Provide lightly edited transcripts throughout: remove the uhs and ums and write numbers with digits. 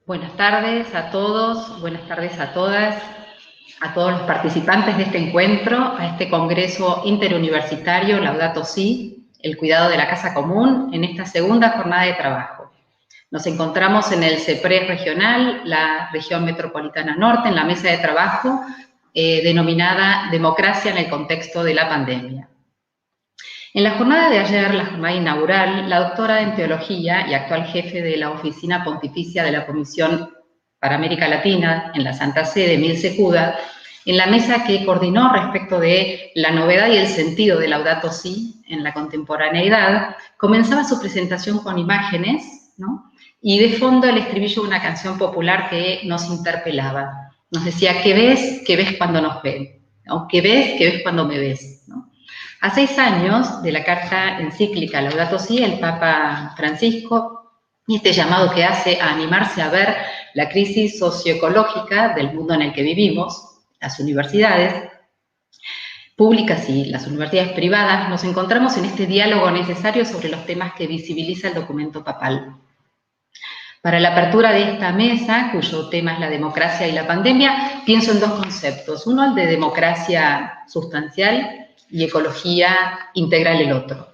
Buenas tardes a todos, buenas tardes a todas, a todos los participantes de este encuentro, a este Congreso Interuniversitario Laudato Si, el cuidado de la casa común, en esta segunda jornada de trabajo. Nos encontramos en el CEPRES regional, la región metropolitana norte, en la mesa de trabajo denominada Democracia en el contexto de la pandemia. En la jornada de ayer, la jornada inaugural, la doctora en Teología y actual jefe de la Oficina Pontificia de la Comisión para América Latina en la Santa Sede, Milce Juda, en la mesa que coordinó respecto de la novedad y el sentido de Laudato Si en la contemporaneidad, comenzaba su presentación con imágenes, ¿no? Y de fondo el estribillo de una canción popular que nos interpelaba. Nos decía, ¿qué ves? ¿Qué ves cuando nos ven? ¿No? ¿Qué ves? ¿Qué ves cuando me ves? ¿No? A 6 años de la carta encíclica Laudato Si, el Papa Francisco, y este llamado que hace a animarse a ver la crisis socioecológica del mundo en el que vivimos, las universidades públicas y las universidades privadas, nos encontramos en este diálogo necesario sobre los temas que visibiliza el documento papal. Para la apertura de esta mesa, cuyo tema es la democracia y la pandemia, pienso en dos conceptos. Uno, el de democracia sustancial, y ecología integral el otro.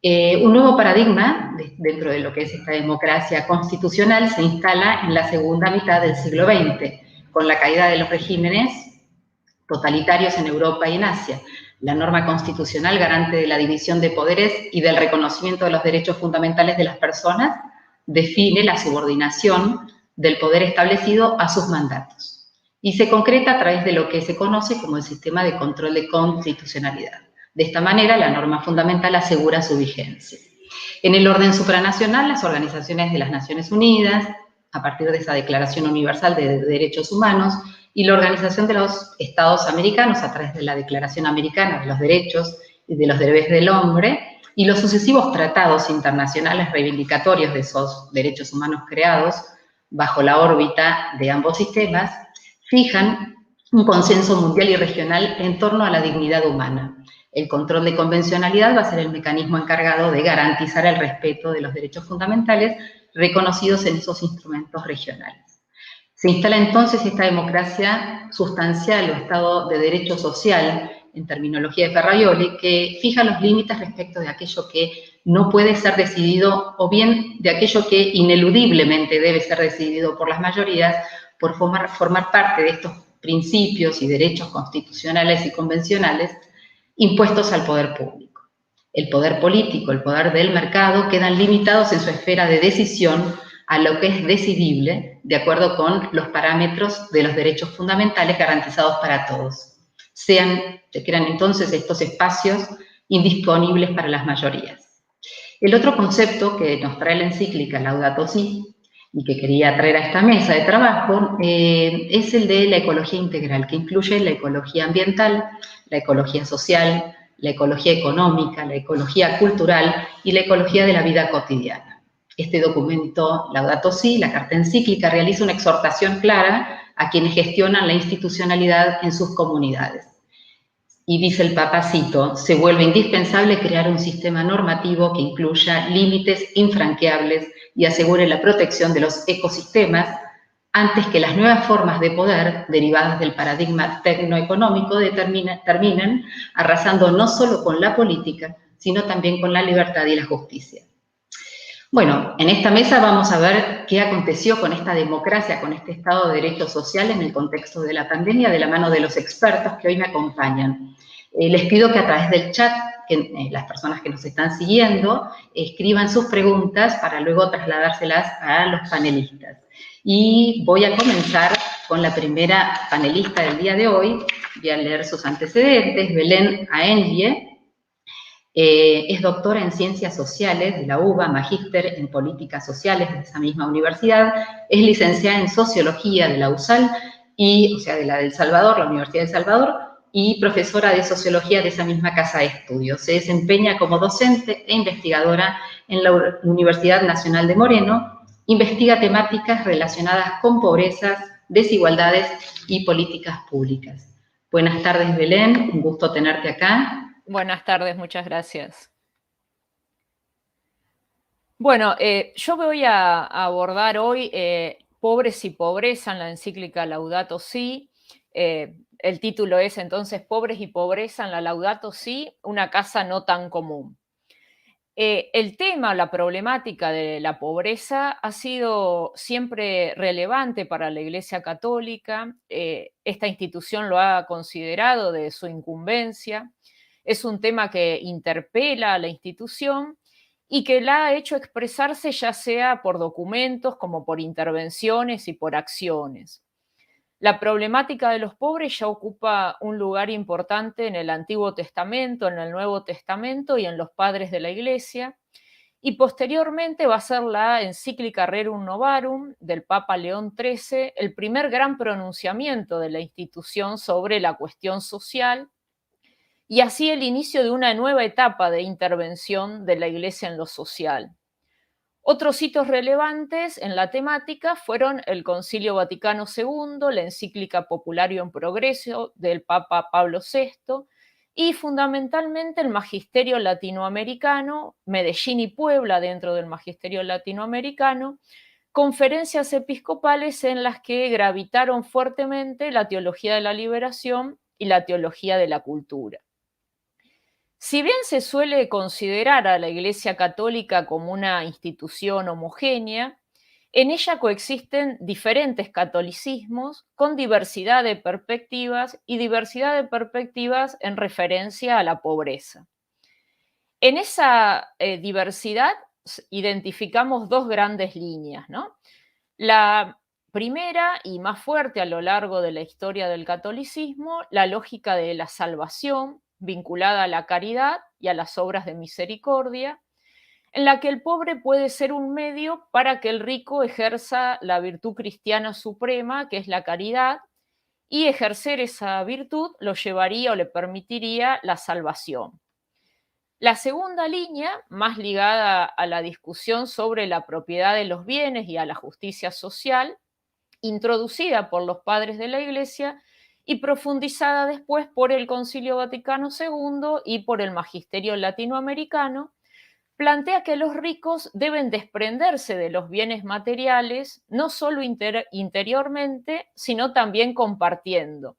Un nuevo paradigma dentro de lo que es esta democracia constitucional se instala en la segunda mitad del siglo XX, con la caída de los regímenes totalitarios en Europa y en Asia. La norma constitucional garante de la división de poderes y del reconocimiento de los derechos fundamentales de las personas define la subordinación del poder establecido a sus mandatos y se concreta a través de lo que se conoce como el sistema de control de constitucionalidad. De esta manera, la norma fundamental asegura su vigencia. En el orden supranacional, las organizaciones de las Naciones Unidas, a partir de esa Declaración Universal de Derechos Humanos, y la Organización de los Estados Americanos, a través de la Declaración Americana de los Derechos y de los Deberes del Hombre, y los sucesivos tratados internacionales reivindicatorios de esos derechos humanos creados bajo la órbita de ambos sistemas, fijan un consenso mundial y regional en torno a la dignidad humana. El control de convencionalidad va a ser el mecanismo encargado de garantizar el respeto de los derechos fundamentales reconocidos en esos instrumentos regionales. Se instala entonces esta democracia sustancial o Estado de Derecho Social, en terminología de Ferraioli, que fija los límites respecto de aquello que no puede ser decidido o bien de aquello que ineludiblemente debe ser decidido por las mayorías por formar parte de estos principios y derechos constitucionales y convencionales impuestos al poder público. El poder político, el poder del mercado quedan limitados en su esfera de decisión a lo que es decidible de acuerdo con los parámetros de los derechos fundamentales garantizados para todos. Quedan entonces estos espacios indisponibles para las mayorías. El otro concepto que nos trae la encíclica Laudato Si y que quería traer a esta mesa de trabajo es el de la ecología integral, que incluye la ecología ambiental, la ecología social, la ecología económica, la ecología cultural y la ecología de la vida cotidiana. Este documento, Laudato Si, la carta encíclica, realiza una exhortación clara a quienes gestionan la institucionalidad en sus comunidades. Y dice el Papa, cito, se vuelve indispensable crear un sistema normativo que incluya límites infranqueables y asegure la protección de los ecosistemas antes que las nuevas formas de poder derivadas del paradigma tecnoeconómico terminen arrasando no solo con la política, sino también con la libertad y la justicia. Bueno, en esta mesa vamos a ver qué aconteció con esta democracia, con este Estado de Derecho Social en el contexto de la pandemia, de la mano de los expertos que hoy me acompañan. Les pido que a través del chat, las personas que nos están siguiendo, escriban sus preguntas para luego trasladárselas a los panelistas. Y voy a comenzar con la primera panelista del día de hoy. Voy a leer sus antecedentes. Belén Aengie. Es doctora en Ciencias Sociales de la UBA, magíster en Políticas Sociales de esa misma universidad, es licenciada en Sociología de la USAL, o sea, de la del Salvador, la Universidad de El Salvador, y profesora de Sociología de esa misma casa de estudios. Se desempeña como docente e investigadora en la Universidad Nacional de Moreno, investiga temáticas relacionadas con pobrezas, desigualdades y políticas públicas. Buenas tardes, Belén, un gusto tenerte acá. Buenas tardes, muchas gracias. Bueno, yo voy a abordar hoy Pobres y pobreza en la encíclica Laudato Si. El título es entonces Pobres y pobreza en la Laudato Si, una casa no tan común. El tema, la problemática de la pobreza ha sido siempre relevante para la Iglesia Católica. Esta institución lo ha considerado de su incumbencia. Es un tema que interpela a la institución y que la ha hecho expresarse ya sea por documentos como por intervenciones y por acciones. La problemática de los pobres ya ocupa un lugar importante en el Antiguo Testamento, en el Nuevo Testamento y en los padres de la Iglesia. Y posteriormente va a ser la encíclica Rerum Novarum del Papa León XIII el primer gran pronunciamiento de la institución sobre la cuestión social y así el inicio de una nueva etapa de intervención de la Iglesia en lo social. Otros hitos relevantes en la temática fueron el Concilio Vaticano II, la encíclica Popularium Progresso del Papa Pablo VI y fundamentalmente el magisterio latinoamericano, Medellín y Puebla dentro del magisterio latinoamericano, conferencias episcopales en las que gravitaron fuertemente la teología de la liberación y la teología de la cultura. Si bien se suele considerar a la Iglesia Católica como una institución homogénea, en ella coexisten diferentes catolicismos con diversidad de perspectivas y diversidad de perspectivas en referencia a la pobreza. En esa diversidad identificamos dos grandes líneas, ¿no? La primera y más fuerte a lo largo de la historia del catolicismo, la lógica de la salvación vinculada a la caridad y a las obras de misericordia, en la que el pobre puede ser un medio para que el rico ejerza la virtud cristiana suprema, que es la caridad, y ejercer esa virtud lo llevaría o le permitiría la salvación. La segunda línea, más ligada a la discusión sobre la propiedad de los bienes y a la justicia social, introducida por los padres de la Iglesia y profundizada después por el Concilio Vaticano II y por el Magisterio Latinoamericano, plantea que los ricos deben desprenderse de los bienes materiales, no solo interiormente, sino también compartiendo,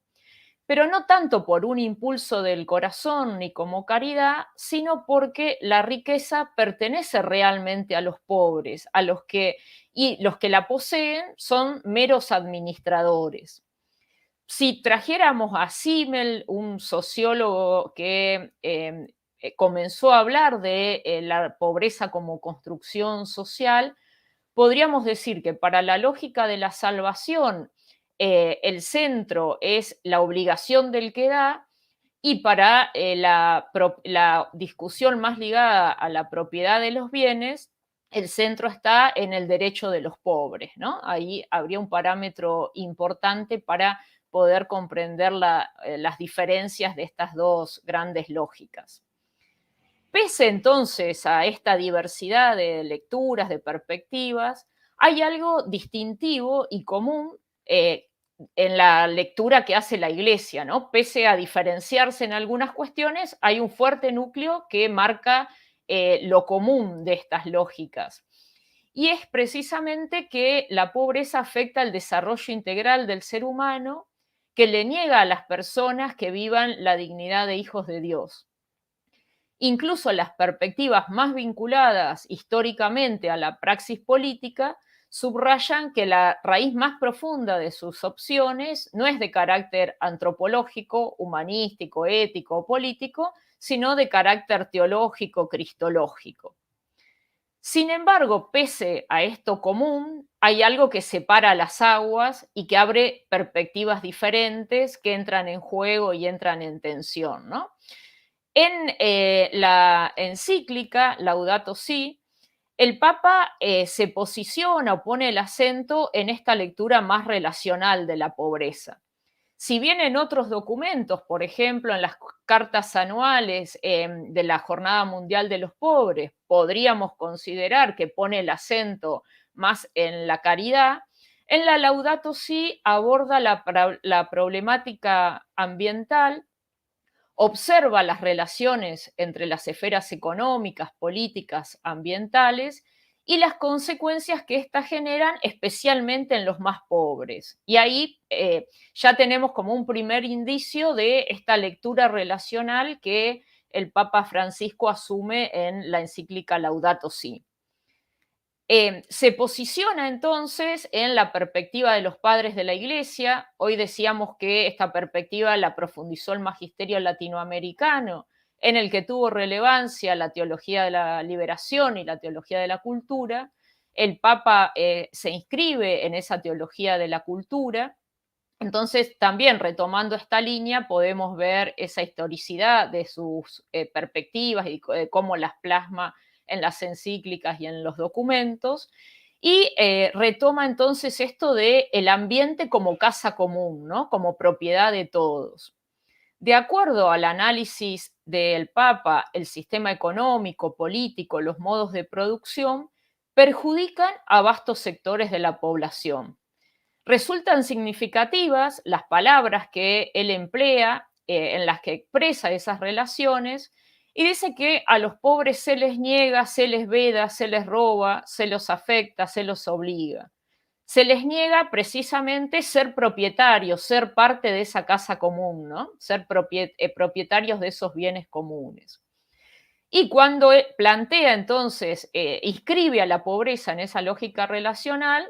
pero no tanto por un impulso del corazón ni como caridad, sino porque la riqueza pertenece realmente a los pobres, y los que la poseen son meros administradores. Si trajéramos a Simmel, un sociólogo que comenzó a hablar de la pobreza como construcción social, podríamos decir que para la lógica de la salvación, el centro es la obligación del que da, y para la discusión más ligada a la propiedad de los bienes, el centro está en el derecho de los pobres, ¿no? Ahí habría un parámetro importante para poder comprender las diferencias de estas dos grandes lógicas. Pese entonces a esta diversidad de lecturas, de perspectivas, hay algo distintivo y común en la lectura que hace la Iglesia, ¿no? Pese a diferenciarse en algunas cuestiones, hay un fuerte núcleo que marca lo común de estas lógicas. Y es precisamente que la pobreza afecta el desarrollo integral del ser humano, que le niega a las personas que vivan la dignidad de hijos de Dios. Incluso las perspectivas más vinculadas históricamente a la praxis política subrayan que la raíz más profunda de sus opciones no es de carácter antropológico, humanístico, ético o político, sino de carácter teológico, cristológico. Sin embargo, pese a esto común, hay algo que separa las aguas y que abre perspectivas diferentes que entran en juego y entran en tensión, ¿no? En la encíclica Laudato Si, el Papa se posiciona o pone el acento en esta lectura más relacional de la pobreza. Si bien en otros documentos, por ejemplo, en las cartas anuales de la Jornada Mundial de los Pobres, podríamos considerar que pone el acento más en la caridad, en la Laudato Si aborda la problemática ambiental, observa las relaciones entre las esferas económicas, políticas, ambientales y las consecuencias que éstas generan, especialmente en los más pobres. Y ahí ya tenemos como un primer indicio de esta lectura relacional que el Papa Francisco asume en la encíclica Laudato Si. Se posiciona entonces en la perspectiva de los padres de la Iglesia. Hoy decíamos que esta perspectiva la profundizó el magisterio latinoamericano, en el que tuvo relevancia la teología de la liberación y la teología de la cultura. El Papa se inscribe en esa teología de la cultura. Entonces, también retomando esta línea, podemos ver esa historicidad de sus perspectivas y cómo las plasma en las encíclicas y en los documentos, y retoma entonces esto de el ambiente como casa común, ¿no? Como propiedad de todos. De acuerdo al análisis del Papa, el sistema económico, político, los modos de producción perjudican a vastos sectores de la población. Resultan significativas las palabras que él emplea en las que expresa esas relaciones, y dice que a los pobres se les niega, se les veda, se les roba, se los afecta, se los obliga. Se les niega precisamente ser propietarios, ser parte de esa casa común, ¿no? Ser propietarios de esos bienes comunes. Y cuando plantea entonces, inscribe a la pobreza en esa lógica relacional,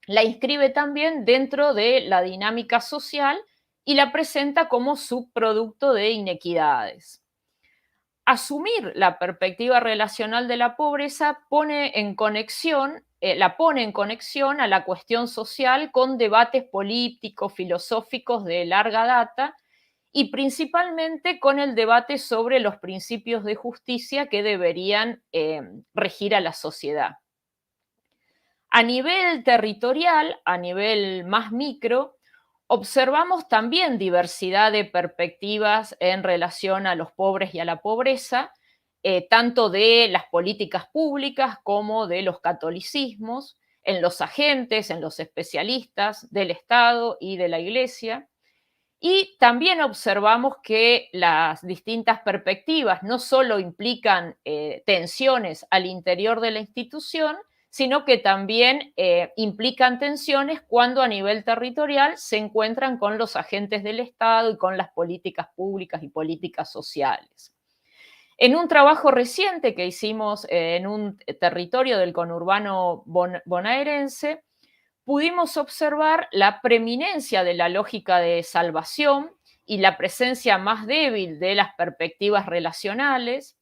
la inscribe también dentro de la dinámica social y la presenta como subproducto de inequidades. Asumir la perspectiva relacional de la pobreza la pone en conexión a la cuestión social con debates políticos, filosóficos de larga data, y principalmente con el debate sobre los principios de justicia que deberían regir a la sociedad. A nivel territorial, a nivel más micro, observamos también diversidad de perspectivas en relación a los pobres y a la pobreza, tanto de las políticas públicas como de los catolicismos, en los agentes, en los especialistas del Estado y de la Iglesia. Y también observamos que las distintas perspectivas no solo implican tensiones al interior de la institución, sino que también implican tensiones cuando a nivel territorial se encuentran con los agentes del Estado y con las políticas públicas y políticas sociales. En un trabajo reciente que hicimos en un territorio del conurbano bonaerense, pudimos observar la preeminencia de la lógica de salvación y la presencia más débil de las perspectivas relacionales,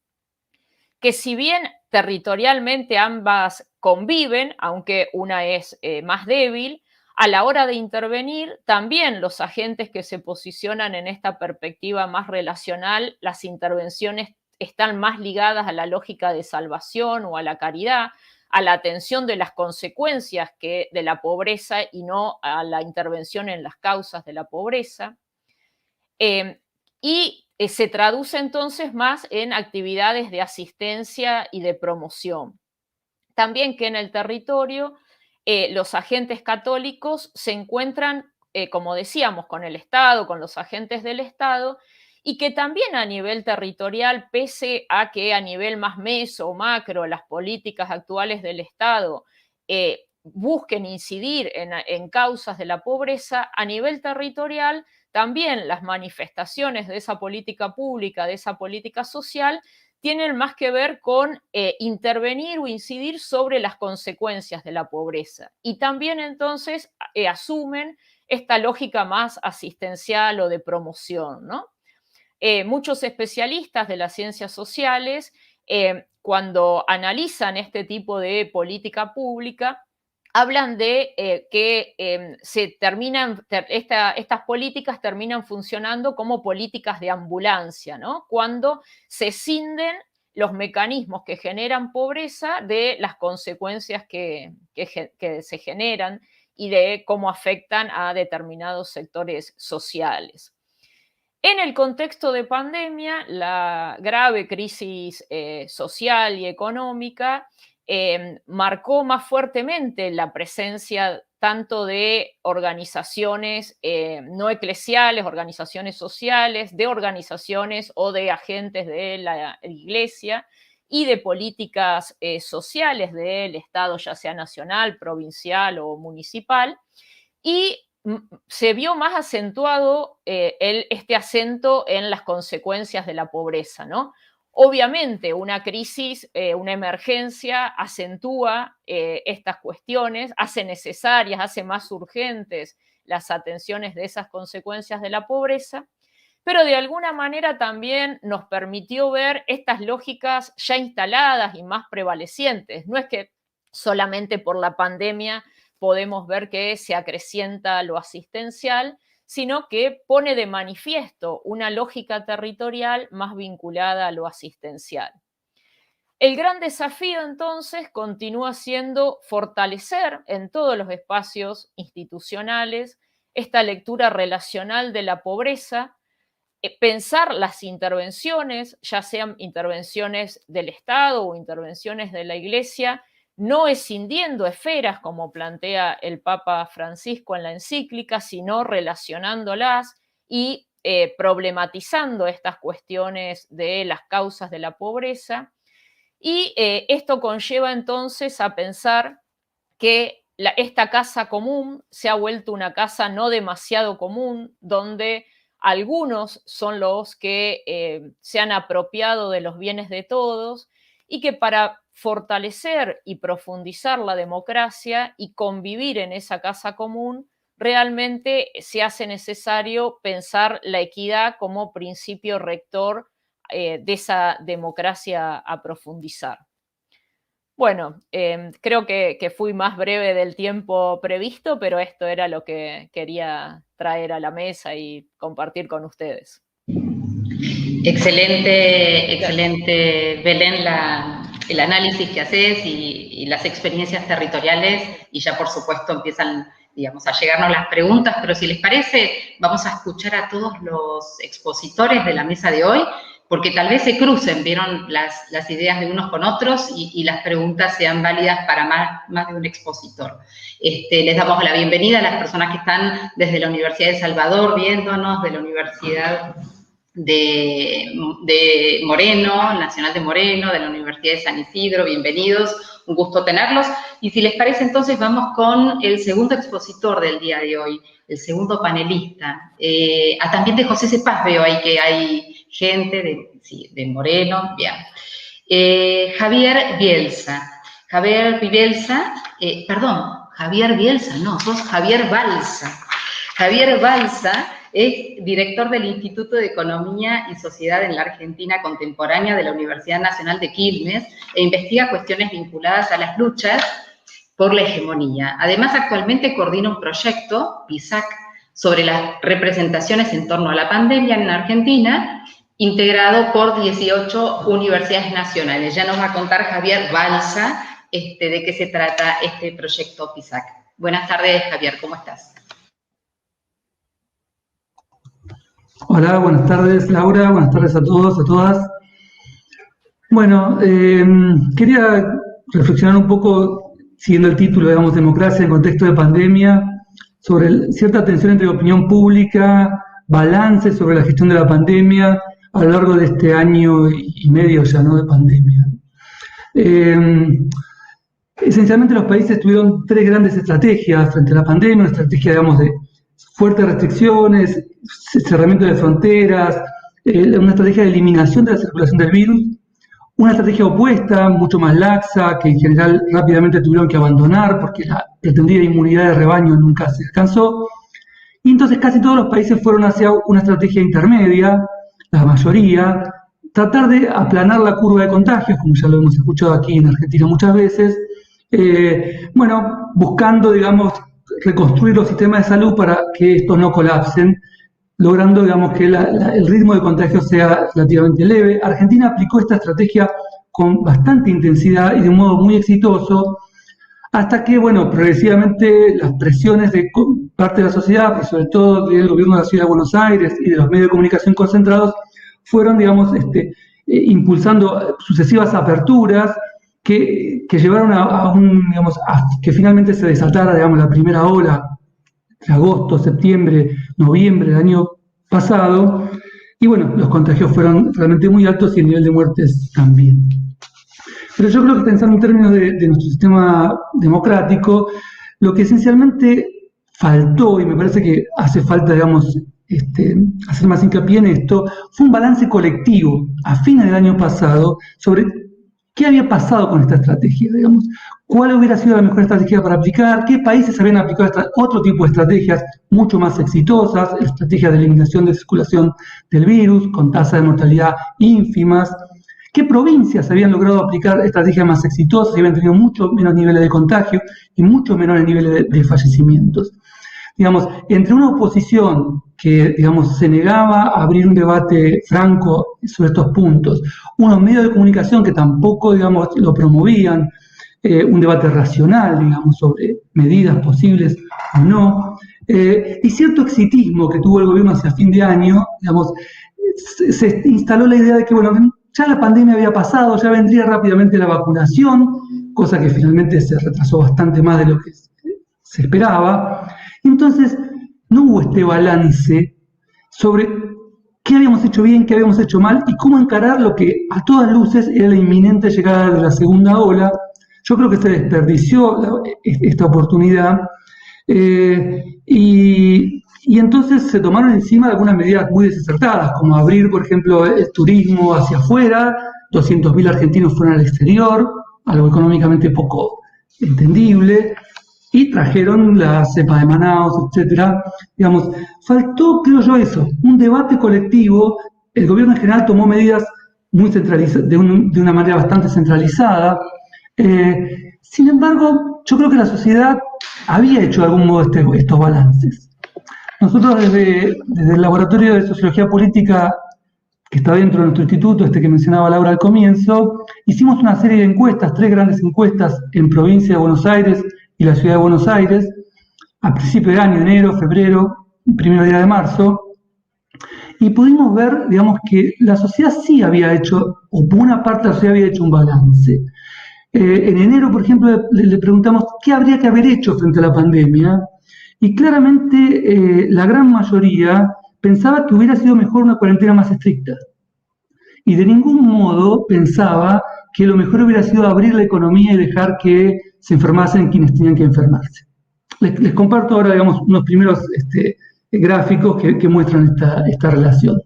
que si bien territorialmente ambas conviven, aunque una es más débil, a la hora de intervenir, también los agentes que se posicionan en esta perspectiva más relacional, las intervenciones están más ligadas a la lógica de salvación o a la caridad, a la atención de las consecuencias de la pobreza y no a la intervención en las causas de la pobreza. Y se traduce entonces más en actividades de asistencia y de promoción. También que en el territorio los agentes católicos se encuentran, como decíamos, con el Estado, con los agentes del Estado, y que también a nivel territorial, pese a que a nivel más meso o macro las políticas actuales del Estado busquen incidir en causas de la pobreza, a nivel territorial también las manifestaciones de esa política pública, de esa política social, tienen más que ver con intervenir o incidir sobre las consecuencias de la pobreza. Y también entonces asumen esta lógica más asistencial o de promoción, ¿no? Muchos especialistas de las ciencias sociales, cuando analizan este tipo de política pública, hablan de que estas políticas terminan funcionando como políticas de ambulancia, ¿no? Cuando se escinden los mecanismos que generan pobreza de las consecuencias que se generan y de cómo afectan a determinados sectores sociales. En el contexto de pandemia, la grave crisis social y económica marcó más fuertemente la presencia tanto de organizaciones no eclesiales, organizaciones sociales, de organizaciones o de agentes de la Iglesia, y de políticas sociales del Estado, ya sea nacional, provincial o municipal, y se vio más acentuado este acento en las consecuencias de la pobreza, ¿no? Obviamente, una crisis, una emergencia acentúa estas cuestiones, hace necesarias, hace más urgentes las atenciones de esas consecuencias de la pobreza, pero de alguna manera también nos permitió ver estas lógicas ya instaladas y más prevalecientes. No es que solamente por la pandemia podemos ver que se acrecienta lo asistencial, sino que pone de manifiesto una lógica territorial más vinculada a lo asistencial. El gran desafío entonces continúa siendo fortalecer en todos los espacios institucionales esta lectura relacional de la pobreza, pensar las intervenciones, ya sean intervenciones del Estado o intervenciones de la Iglesia, no escindiendo esferas como plantea el Papa Francisco en la encíclica, sino relacionándolas y problematizando estas cuestiones de las causas de la pobreza. Y esto conlleva entonces a pensar que esta casa común se ha vuelto una casa no demasiado común, donde algunos son los que se han apropiado de los bienes de todos y que para fortalecer y profundizar la democracia y convivir en esa casa común, realmente se hace necesario pensar la equidad como principio rector de esa democracia a profundizar. Bueno, creo que fui más breve del tiempo previsto, pero esto era lo que quería traer a la mesa y compartir con ustedes. Excelente, excelente, Belén, el análisis que haces y las experiencias territoriales, y ya por supuesto empiezan, digamos, a llegarnos las preguntas, pero si les parece, vamos a escuchar a todos los expositores de la mesa de hoy, porque tal vez se crucen, vieron las ideas de unos con otros y las preguntas sean válidas para más de un expositor. Les damos la bienvenida a las personas que están desde la Universidad de Salvador viéndonos, de la Universidad de Moreno, Nacional de Moreno, de la Universidad de San Isidro, bienvenidos, un gusto tenerlos. Y si les parece, entonces vamos con el segundo expositor del día de hoy, el segundo panelista. También de José Cepaz veo ahí que hay gente de Moreno, bien. Javier Bielsa. Javier Bielsa, no, sos Javier Balsa. Javier Balsa es director del Instituto de Economía y Sociedad en la Argentina Contemporánea de la Universidad Nacional de Quilmes e investiga cuestiones vinculadas a las luchas por la hegemonía. Además, actualmente coordina un proyecto, PISAC, sobre las representaciones en torno a la pandemia en Argentina, integrado por 18 universidades nacionales. Ya nos va a contar Javier Balsa de qué se trata este proyecto PISAC. Buenas tardes, Javier, ¿cómo estás? Hola, buenas tardes, Laura, buenas tardes a todos, a todas. Bueno, quería reflexionar un poco, siguiendo el título, digamos, democracia en contexto de pandemia, sobre cierta tensión entre opinión pública, balance sobre la gestión de la pandemia a lo largo de este año y medio ya, ¿no?, de pandemia. Esencialmente los países tuvieron tres grandes estrategias frente a la pandemia, una estrategia, digamos, de fuertes restricciones, cerramiento de fronteras, una estrategia de eliminación de la circulación del virus, una estrategia opuesta, mucho más laxa, que en general rápidamente tuvieron que abandonar porque la pretendida inmunidad de rebaño nunca se alcanzó, y entonces casi todos los países fueron hacia una estrategia intermedia, la mayoría, tratar de aplanar la curva de contagios, como ya lo hemos escuchado aquí en Argentina muchas veces, bueno, buscando, digamos, reconstruir los sistemas de salud para que estos no colapsen, logrando, digamos, que el ritmo de contagio sea relativamente leve. Argentina aplicó esta estrategia con bastante intensidad y de un modo muy exitoso, hasta que, bueno, progresivamente las presiones de parte de la sociedad, pero sobre todo del gobierno de la Ciudad de Buenos Aires y de los medios de comunicación concentrados, fueron, digamos, impulsando sucesivas aperturas que llevaron a que finalmente se desatara, digamos, la primera ola de agosto, septiembre, noviembre del año pasado, y bueno, los contagios fueron realmente muy altos y el nivel de muertes también. Pero yo creo que pensando en términos de nuestro sistema democrático, lo que esencialmente faltó, y me parece que hace falta, digamos, hacer más hincapié en esto, fue un balance colectivo a fines del año pasado sobre qué había pasado con esta estrategia, digamos, cuál hubiera sido la mejor estrategia para aplicar, qué países habían aplicado otro tipo de estrategias mucho más exitosas, estrategias de eliminación de circulación del virus, con tasas de mortalidad ínfimas, qué provincias habían logrado aplicar estrategias más exitosas y habían tenido mucho menos niveles de contagio y mucho menores niveles de fallecimientos. Digamos, entre una oposición que, digamos, se negaba a abrir un debate franco sobre estos puntos, unos medios de comunicación que tampoco, digamos, lo promovían, un debate racional, digamos, sobre medidas posibles o no, y cierto exitismo que tuvo el gobierno hacia fin de año, digamos, se instaló la idea de que, bueno, ya la pandemia había pasado, ya vendría rápidamente la vacunación, cosa que finalmente se retrasó bastante más de lo que se esperaba. Entonces, no hubo este balance sobre qué habíamos hecho bien, qué habíamos hecho mal y cómo encarar lo que a todas luces era la inminente llegada de la segunda ola. Yo creo que se desperdició esta oportunidad y entonces se tomaron encima algunas medidas muy desacertadas, como abrir, por ejemplo, el turismo hacia afuera, 200.000 argentinos fueron al exterior, algo económicamente poco entendible, y trajeron la cepa de Manaus, etcétera. Digamos, faltó, creo yo, eso, un debate colectivo. El gobierno en general tomó medidas muy centralizadas, de una manera bastante centralizada. Sin embargo, yo creo que la sociedad había hecho de algún modo estos balances. Nosotros desde el Laboratorio de Sociología Política, que está dentro de nuestro instituto, que mencionaba Laura al comienzo, hicimos una serie de encuestas, 3 grandes encuestas en provincia de Buenos Aires y la ciudad de Buenos Aires, a principio de año, enero, febrero, primer día de marzo, y pudimos ver, digamos, que la sociedad sí había hecho, o buena parte de la sociedad había hecho un balance. En enero, por ejemplo, le preguntamos qué habría que haber hecho frente a la pandemia, y claramente la gran mayoría pensaba que hubiera sido mejor una cuarentena más estricta. Y de ningún modo pensaba que lo mejor hubiera sido abrir la economía y dejar que se enfermasen quienes tenían que enfermarse. Les comparto ahora, digamos, unos primeros gráficos que muestran esta relación.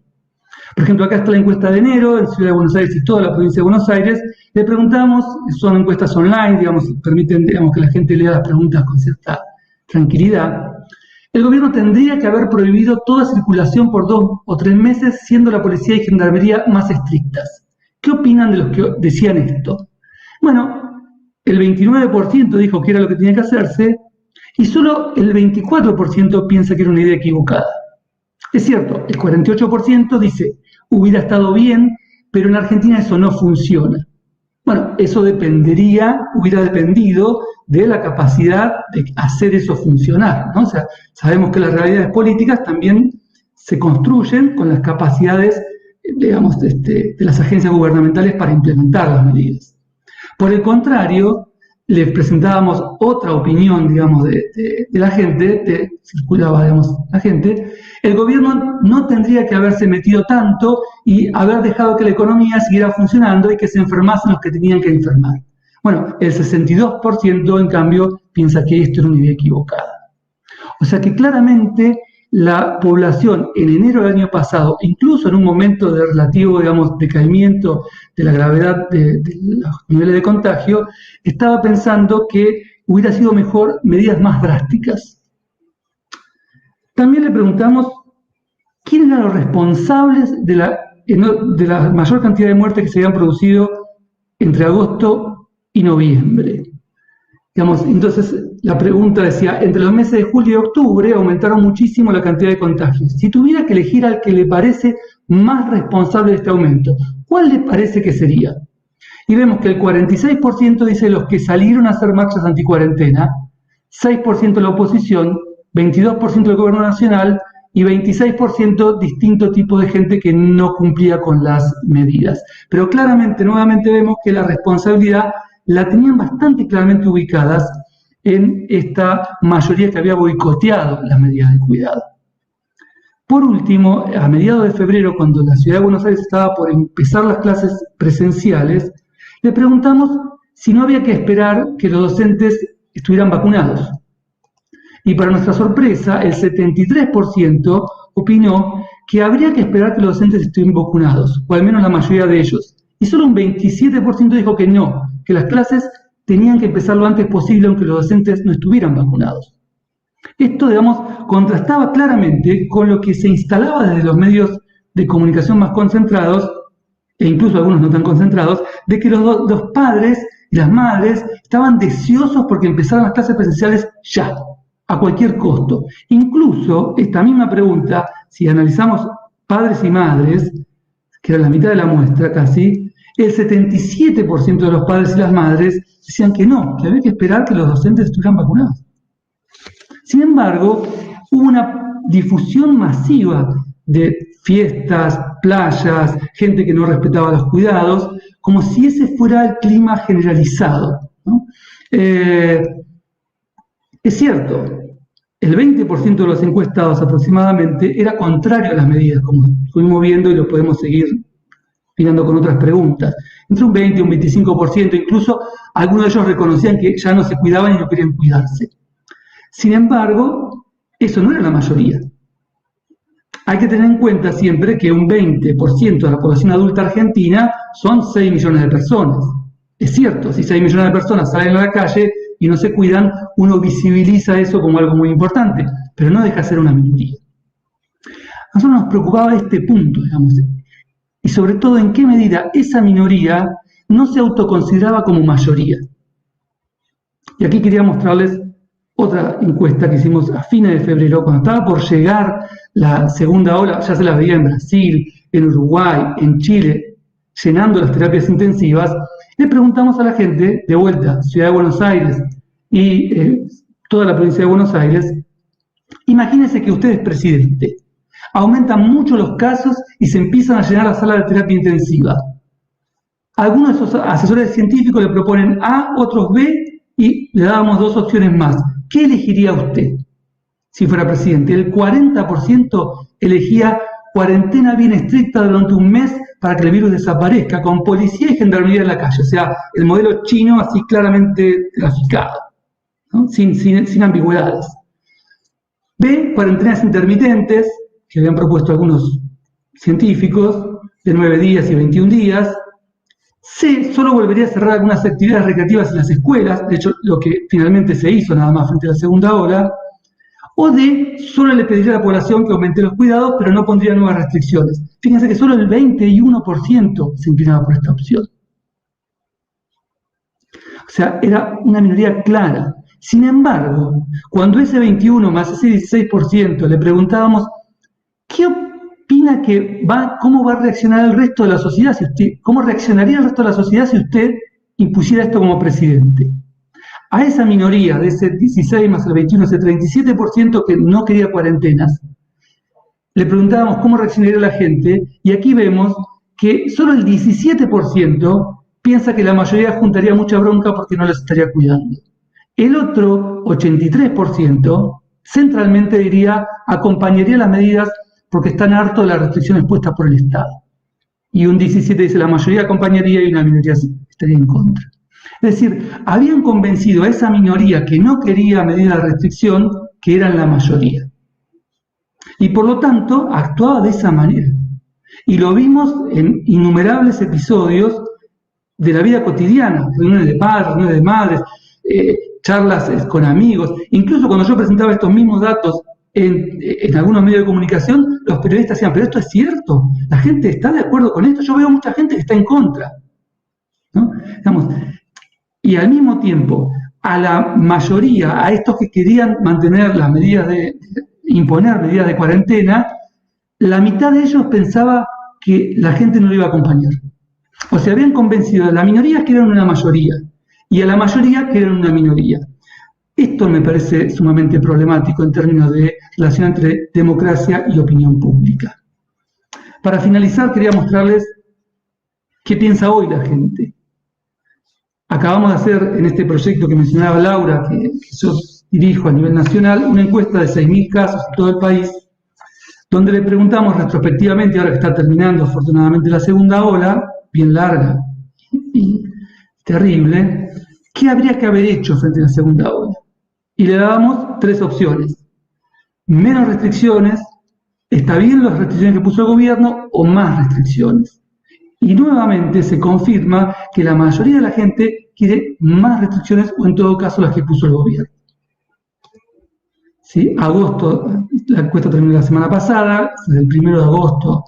Por ejemplo, acá está la encuesta de enero en Ciudad de Buenos Aires y toda la provincia de Buenos Aires. Le preguntamos, son encuestas online, digamos, permiten, digamos, que la gente lea las preguntas con cierta tranquilidad. El gobierno tendría que haber prohibido toda circulación por 2 o 3 meses, siendo la policía y gendarmería más estrictas. ¿Qué opinan de los que decían esto? Bueno, el 29% dijo que era lo que tenía que hacerse y solo el 24% piensa que era una idea equivocada. Es cierto, el 48% dice hubiera estado bien, pero en Argentina eso no funciona. Bueno, eso hubiera dependido de la capacidad de hacer eso funcionar, ¿no? O sea, sabemos que las realidades políticas también se construyen con las capacidades, digamos, de las agencias gubernamentales para implementar las medidas. Por el contrario, les presentábamos otra opinión, digamos, de la gente, circulaba, digamos, la gente. El gobierno no tendría que haberse metido tanto y haber dejado que la economía siguiera funcionando y que se enfermasen los que tenían que enfermar. Bueno, el 62% en cambio piensa que esto era una idea equivocada. O sea que claramente la población en enero del año pasado, incluso en un momento de relativo, digamos, decaimiento de la gravedad de los niveles de contagio, estaba pensando que hubiera sido mejor medidas más drásticas. También le preguntamos quiénes eran los responsables de la mayor cantidad de muertes que se habían producido entre agosto y noviembre. Digamos, entonces la pregunta decía, entre los meses de julio y octubre aumentaron muchísimo la cantidad de contagios. Si tuviera que elegir al que le parece más responsable de este aumento, ¿cuál le parece que sería? Y vemos que el 46% dice los que salieron a hacer marchas anticuarentena, 6% la oposición, 22% el gobierno nacional y 26% distinto tipo de gente que no cumplía con las medidas. Pero claramente, nuevamente vemos que la responsabilidad la tenían bastante claramente ubicadas en esta mayoría que había boicoteado las medidas de cuidado. Por último, a mediados de febrero, cuando la ciudad de Buenos Aires estaba por empezar las clases presenciales, Le preguntamos si no había que esperar que los docentes estuvieran vacunados. Y para nuestra sorpresa, el 73% opinó que habría que esperar que los docentes estuvieran vacunados, o al menos la mayoría de ellos. Y solo un 27% dijo que no, que las clases tenían que empezar lo antes posible aunque los docentes no estuvieran vacunados. Esto, digamos, contrastaba claramente con lo que se instalaba desde los medios de comunicación más concentrados, e incluso algunos no tan concentrados, de que los padres y las madres estaban deseosos porque empezaran las clases presenciales ya, a cualquier costo. Incluso esta misma pregunta, si analizamos padres y madres, que era la mitad de la muestra casi, el 77% de los padres y las madres decían que no, que había que esperar que los docentes estuvieran vacunados. Sin embargo, hubo una difusión masiva de fiestas, playas, gente que no respetaba los cuidados, como si ese fuera el clima generalizado, ¿no? Es cierto, el 20% de los encuestados aproximadamente era contrario a las medidas, como estuvimos viendo y lo podemos seguir mirando con otras preguntas. Entre un 20 y un 25%, incluso algunos de ellos reconocían que ya no se cuidaban y no querían cuidarse. Sin embargo, eso no era la mayoría. Hay que tener en cuenta siempre que un 20% de la población adulta argentina son 6 millones de personas. Es cierto, si 6 millones de personas salen a la calle y no se cuidan, uno visibiliza eso como algo muy importante, pero no deja de ser una minoría. A nosotros nos preocupaba este punto, digamos, y sobre todo en qué medida esa minoría no se autoconsideraba como mayoría. Y aquí quería mostrarles otra encuesta que hicimos a fines de febrero, cuando estaba por llegar la segunda ola, ya se la veía en Brasil, en Uruguay, en Chile, llenando las terapias intensivas. Le preguntamos a la gente, de vuelta, Ciudad de Buenos Aires y toda la provincia de Buenos Aires, imagínense que usted es presidente, aumentan mucho los casos y se empiezan a llenar las salas de terapia intensiva. Algunos de esos asesores científicos le proponen A, otros B, y le dábamos 2 opciones más. ¿Qué elegiría usted si fuera presidente? El 40% elegía cuarentena bien estricta durante un mes para que el virus desaparezca, con policía y gendarmería en la calle. O sea, el modelo chino así claramente graficado, ¿no? Sin ambigüedades. B, cuarentenas intermitentes, que habían propuesto algunos científicos, de 9 días y 21 días. C, solo volvería a cerrar algunas actividades recreativas en las escuelas, de hecho, lo que finalmente se hizo nada más frente a la segunda ola. O D, solo le pediría a la población que aumente los cuidados, pero no pondría nuevas restricciones. Fíjense que solo el 21% se inclinaba por esta opción. O sea, era una minoría clara. Sin embargo, cuando ese 21 más ese 16% le preguntábamos, ¿qué opina que cómo va a reaccionar el resto de la sociedad cómo reaccionaría el resto de la sociedad si usted impusiera esto como presidente? A esa minoría de ese 16 más el 21, ese 37% que no quería cuarentenas, le preguntábamos cómo reaccionaría la gente, y aquí vemos que solo el 17% piensa que la mayoría juntaría mucha bronca porque no les estaría cuidando. El otro 83% centralmente diría acompañaría las medidas porque están hartos de las restricciones puestas por el Estado. Y un 17% dice la mayoría acompañaría y una minoría estaría en contra. Es decir, habían convencido a esa minoría que no quería medidas de restricción, que eran la mayoría. Y por lo tanto, actuaba de esa manera. Y lo vimos en innumerables episodios de la vida cotidiana, reuniones de padres, reuniones de madres, charlas con amigos. Incluso cuando yo presentaba estos mismos datos en algunos medios de comunicación, los periodistas decían, pero esto es cierto, la gente está de acuerdo con esto, yo veo mucha gente que está en contra, ¿no? Digamos, y al mismo tiempo, a la mayoría, a estos que querían mantener las medidas imponer medidas de cuarentena, la mitad de ellos pensaba que la gente no lo iba a acompañar. O sea, habían convencido a la minoría que eran una mayoría, y a la mayoría que eran una minoría. Esto me parece sumamente problemático en términos de relación entre democracia y opinión pública. Para finalizar, quería mostrarles qué piensa hoy la gente. Acabamos de hacer en este proyecto que mencionaba Laura, que yo dirijo a nivel nacional, una encuesta de 6.000 casos en todo el país, donde le preguntamos retrospectivamente, ahora que está terminando afortunadamente la segunda ola, bien larga, y terrible, ¿qué habría que haber hecho frente a la segunda ola? Y le dábamos 3 opciones. Menos restricciones, ¿está bien las restricciones que puso el gobierno o más restricciones? Y nuevamente se confirma que la mayoría de la gente quiere más restricciones o en todo caso las que puso el gobierno. ¿Sí? Agosto, la encuesta terminó la semana pasada, desde el 1 de agosto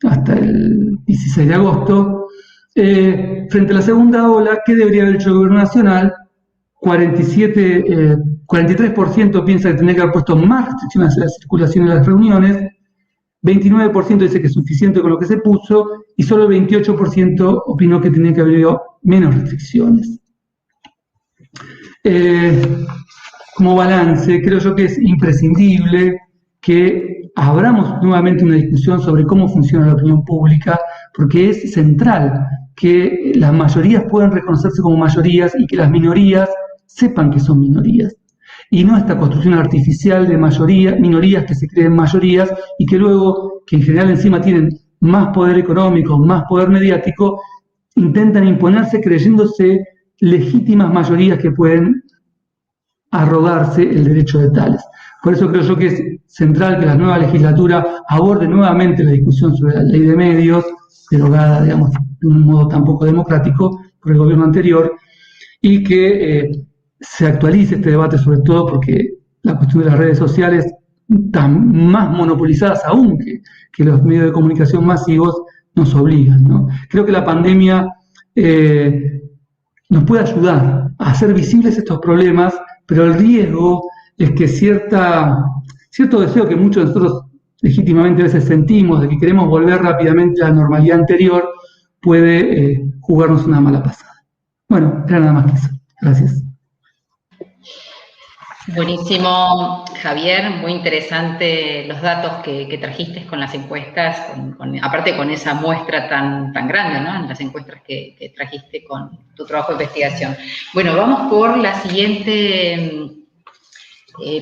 hasta el 16 de agosto. Frente a la segunda ola, ¿qué debería haber hecho el gobierno nacional? 43% piensa que tendría que haber puesto más restricciones a la circulación en las reuniones, 29% dice que es suficiente con lo que se puso y solo el 28% opinó que tenía que haber habido menos restricciones. Como balance, creo yo que es imprescindible que abramos nuevamente una discusión sobre cómo funciona la opinión pública, porque es central que las mayorías puedan reconocerse como mayorías y que las minorías sepan que son minorías. Y no esta construcción artificial de minorías que se creen mayorías y que luego, que en general encima tienen más poder económico, más poder mediático, intentan imponerse creyéndose legítimas mayorías que pueden arrogarse el derecho de tales. Por eso creo yo que es central que la nueva legislatura aborde nuevamente la discusión sobre la ley de medios, derogada, digamos, de un modo tan poco democrático por el gobierno anterior, y que se actualice este debate, sobre todo porque la cuestión de las redes sociales están más monopolizadas aún que los medios de comunicación masivos nos obligan, ¿no? Creo que la pandemia nos puede ayudar a hacer visibles estos problemas, pero el riesgo es que cierto deseo que muchos de nosotros legítimamente a veces sentimos, de que queremos volver rápidamente a la normalidad anterior, puede jugarnos una mala pasada. Bueno, era nada más que eso. Gracias. Buenísimo, Javier, muy interesante los datos que trajiste con las encuestas, aparte con esa muestra tan grande, ¿no? En las encuestas que trajiste con tu trabajo de investigación. Bueno, vamos por la siguiente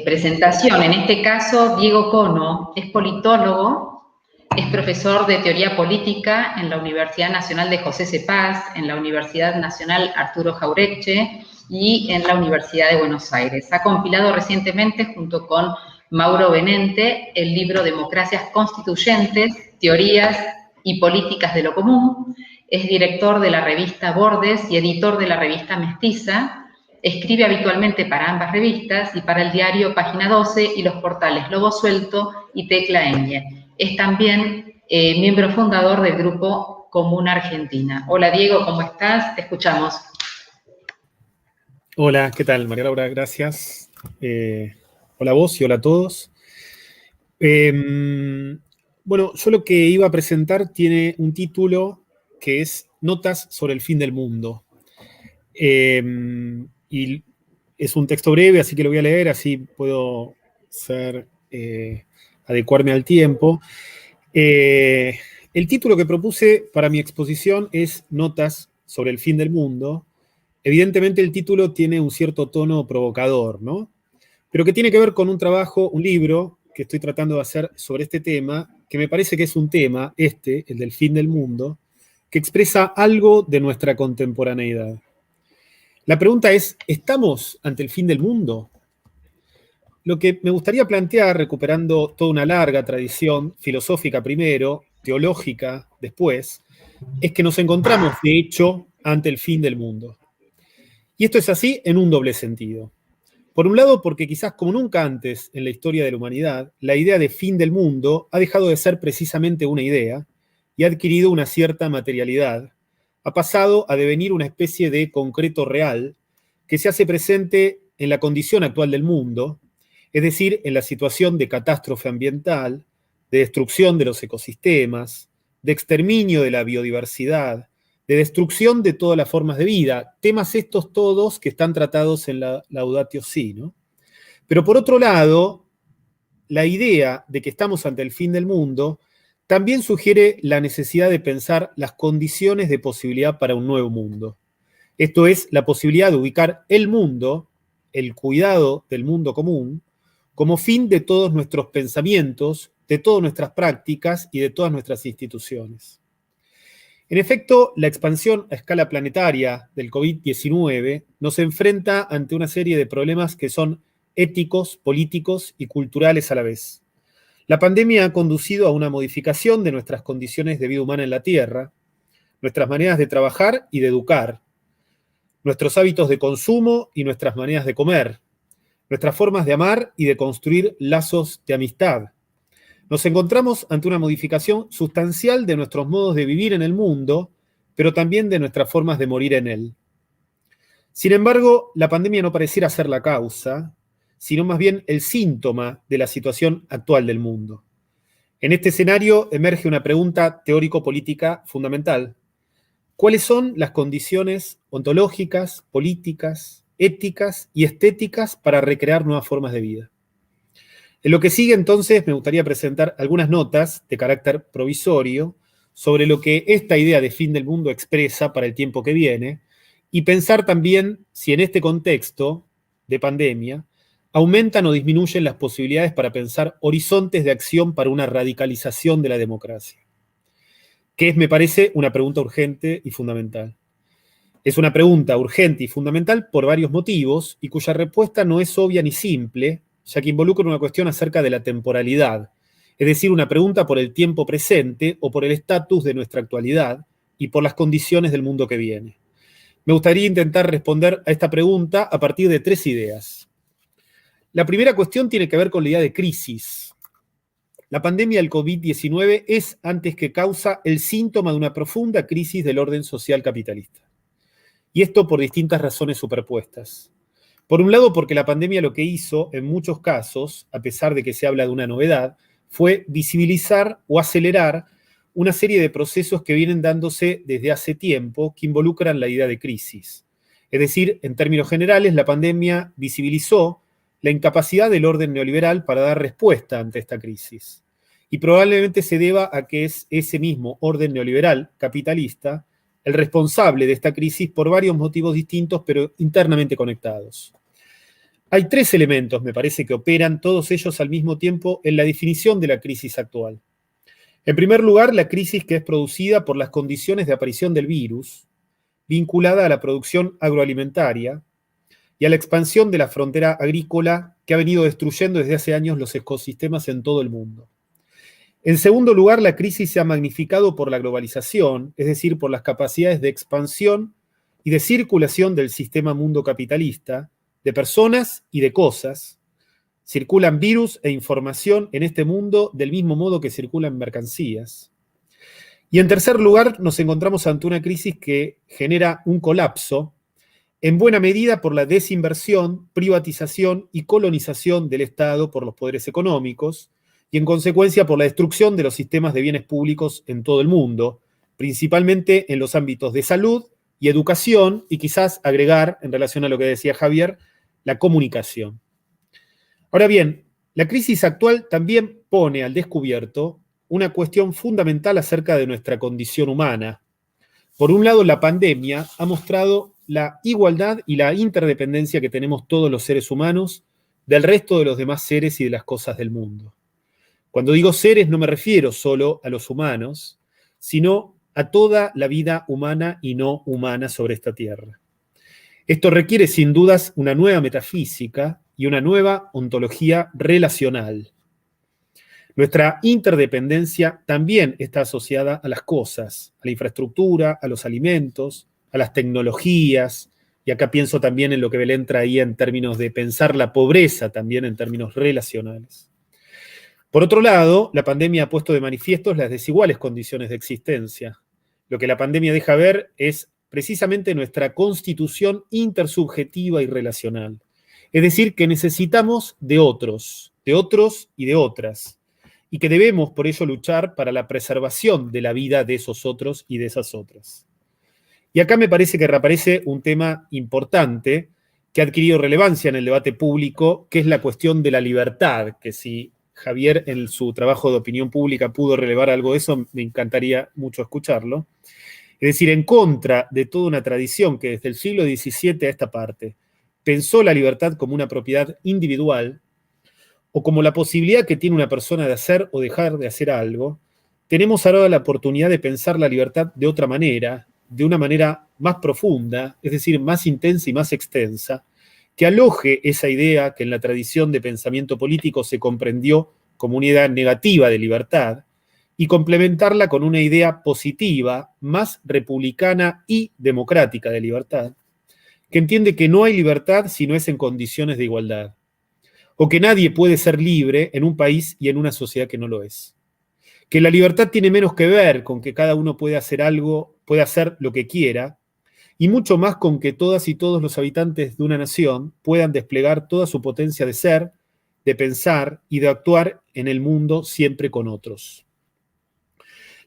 presentación. En este caso, Diego Cono es politólogo, es profesor de teoría política en la Universidad Nacional de José C. Paz, en la Universidad Nacional Arturo Jauretche y en la Universidad de Buenos Aires. Ha compilado recientemente, junto con Mauro Benente, el libro Democracias Constituyentes, Teorías y Políticas de lo Común. Es director de la revista Bordes y editor de la revista Mestiza. Escribe habitualmente para ambas revistas y para el diario Página 12 y los portales Lobo Suelto y Tecla Ñ. Es también miembro fundador del grupo Común Argentina. Hola Diego, ¿cómo estás? Te escuchamos. Hola, ¿qué tal? María Laura, gracias. Hola a vos y hola a todos. Bueno, yo lo que iba a presentar tiene un título que es Notas sobre el fin del mundo. Y es un texto breve, así que lo voy a leer, así puedo adecuarme al tiempo. El título que propuse para mi exposición es Notas sobre el fin del mundo. Evidentemente el título tiene un cierto tono provocador, ¿no? Pero que tiene que ver con un trabajo, un libro que estoy tratando de hacer sobre este tema, que me parece que es un tema, el del fin del mundo, que expresa algo de nuestra contemporaneidad. La pregunta es, ¿estamos ante el fin del mundo? Lo que me gustaría plantear, recuperando toda una larga tradición filosófica primero, teológica después, es que nos encontramos, de hecho, ante el fin del mundo. Y esto es así en un doble sentido. Por un lado, porque quizás como nunca antes en la historia de la humanidad, la idea de fin del mundo ha dejado de ser precisamente una idea y ha adquirido una cierta materialidad, ha pasado a devenir una especie de concreto real que se hace presente en la condición actual del mundo, es decir, en la situación de catástrofe ambiental, de destrucción de los ecosistemas, de exterminio de la biodiversidad, de destrucción de todas las formas de vida, temas estos todos que están tratados en la Laudatio Si, ¿no? Pero por otro lado, la idea de que estamos ante el fin del mundo también sugiere la necesidad de pensar las condiciones de posibilidad para un nuevo mundo. Esto es, la posibilidad de ubicar el mundo, el cuidado del mundo común, como fin de todos nuestros pensamientos, de todas nuestras prácticas y de todas nuestras instituciones. En efecto, la expansión a escala planetaria del COVID-19 nos enfrenta ante una serie de problemas que son éticos, políticos y culturales a la vez. La pandemia ha conducido a una modificación de nuestras condiciones de vida humana en la Tierra, nuestras maneras de trabajar y de educar, nuestros hábitos de consumo y nuestras maneras de comer, nuestras formas de amar y de construir lazos de amistad. Nos encontramos ante una modificación sustancial de nuestros modos de vivir en el mundo, pero también de nuestras formas de morir en él. Sin embargo, la pandemia no pareciera ser la causa, sino más bien el síntoma de la situación actual del mundo. En este escenario emerge una pregunta teórico-política fundamental. ¿Cuáles son las condiciones ontológicas, políticas, éticas y estéticas para recrear nuevas formas de vida? En lo que sigue, entonces, me gustaría presentar algunas notas de carácter provisorio sobre lo que esta idea de fin del mundo expresa para el tiempo que viene y pensar también si en este contexto de pandemia aumentan o disminuyen las posibilidades para pensar horizontes de acción para una radicalización de la democracia, que es, me parece, una pregunta urgente y fundamental. Es una pregunta urgente y fundamental por varios motivos y cuya respuesta no es obvia ni simple, ya que involucra una cuestión acerca de la temporalidad, es decir, una pregunta por el tiempo presente o por el estatus de nuestra actualidad y por las condiciones del mundo que viene. Me gustaría intentar responder a esta pregunta a partir de 3 ideas. La primera cuestión tiene que ver con la idea de crisis. La pandemia del COVID-19 es, antes que causa, el síntoma de una profunda crisis del orden social capitalista. Y esto por distintas razones superpuestas. Por un lado, porque la pandemia lo que hizo, en muchos casos, a pesar de que se habla de una novedad, fue visibilizar o acelerar una serie de procesos que vienen dándose desde hace tiempo que involucran la idea de crisis. Es decir, en términos generales, la pandemia visibilizó la incapacidad del orden neoliberal para dar respuesta ante esta crisis. Y probablemente se deba a que es ese mismo orden neoliberal capitalista el responsable de esta crisis por varios motivos distintos, pero internamente conectados. Hay 3 elementos, me parece, que operan todos ellos al mismo tiempo en la definición de la crisis actual. En primer lugar, la crisis que es producida por las condiciones de aparición del virus, vinculada a la producción agroalimentaria y a la expansión de la frontera agrícola que ha venido destruyendo desde hace años los ecosistemas en todo el mundo. En segundo lugar, la crisis se ha magnificado por la globalización, es decir, por las capacidades de expansión y de circulación del sistema mundo capitalista, de personas y de cosas. Circulan virus e información en este mundo del mismo modo que circulan mercancías. Y en tercer lugar, nos encontramos ante una crisis que genera un colapso, en buena medida por la desinversión, privatización y colonización del Estado por los poderes económicos, y en consecuencia por la destrucción de los sistemas de bienes públicos en todo el mundo, principalmente en los ámbitos de salud y educación, y quizás agregar, en relación a lo que decía Javier, la comunicación. Ahora bien, la crisis actual también pone al descubierto una cuestión fundamental acerca de nuestra condición humana. Por un lado, la pandemia ha mostrado la igualdad y la interdependencia que tenemos todos los seres humanos del resto de los demás seres y de las cosas del mundo. Cuando digo seres no me refiero solo a los humanos, sino a toda la vida humana y no humana sobre esta tierra. Esto requiere sin dudas una nueva metafísica y una nueva ontología relacional. Nuestra interdependencia también está asociada a las cosas, a la infraestructura, a los alimentos, a las tecnologías, y acá pienso también en lo que Belén traía en términos de pensar la pobreza también en términos relacionales. Por otro lado, la pandemia ha puesto de manifiesto las desiguales condiciones de existencia. Lo que la pandemia deja ver es precisamente nuestra constitución intersubjetiva y relacional. Es decir, que necesitamos de otros y de otras, y que debemos por ello luchar para la preservación de la vida de esos otros y de esas otras. Y acá me parece que reaparece un tema importante que ha adquirido relevancia en el debate público, que es la cuestión de la libertad, que si Javier en su trabajo de opinión pública pudo relevar algo de eso, me encantaría mucho escucharlo. Es decir, en contra de toda una tradición que desde el siglo XVII a esta parte pensó la libertad como una propiedad individual o como la posibilidad que tiene una persona de hacer o dejar de hacer algo, tenemos ahora la oportunidad de pensar la libertad de otra manera, de una manera más profunda, es decir, más intensa y más extensa, que aloje esa idea que en la tradición de pensamiento político se comprendió como una idea negativa de libertad, y complementarla con una idea positiva, más republicana y democrática de libertad, que entiende que no hay libertad si no es en condiciones de igualdad, o que nadie puede ser libre en un país y en una sociedad que no lo es. Que la libertad tiene menos que ver con que cada uno puede hacer algo, puede hacer lo que quiera, y mucho más con que todas y todos los habitantes de una nación puedan desplegar toda su potencia de ser, de pensar y de actuar en el mundo siempre con otros.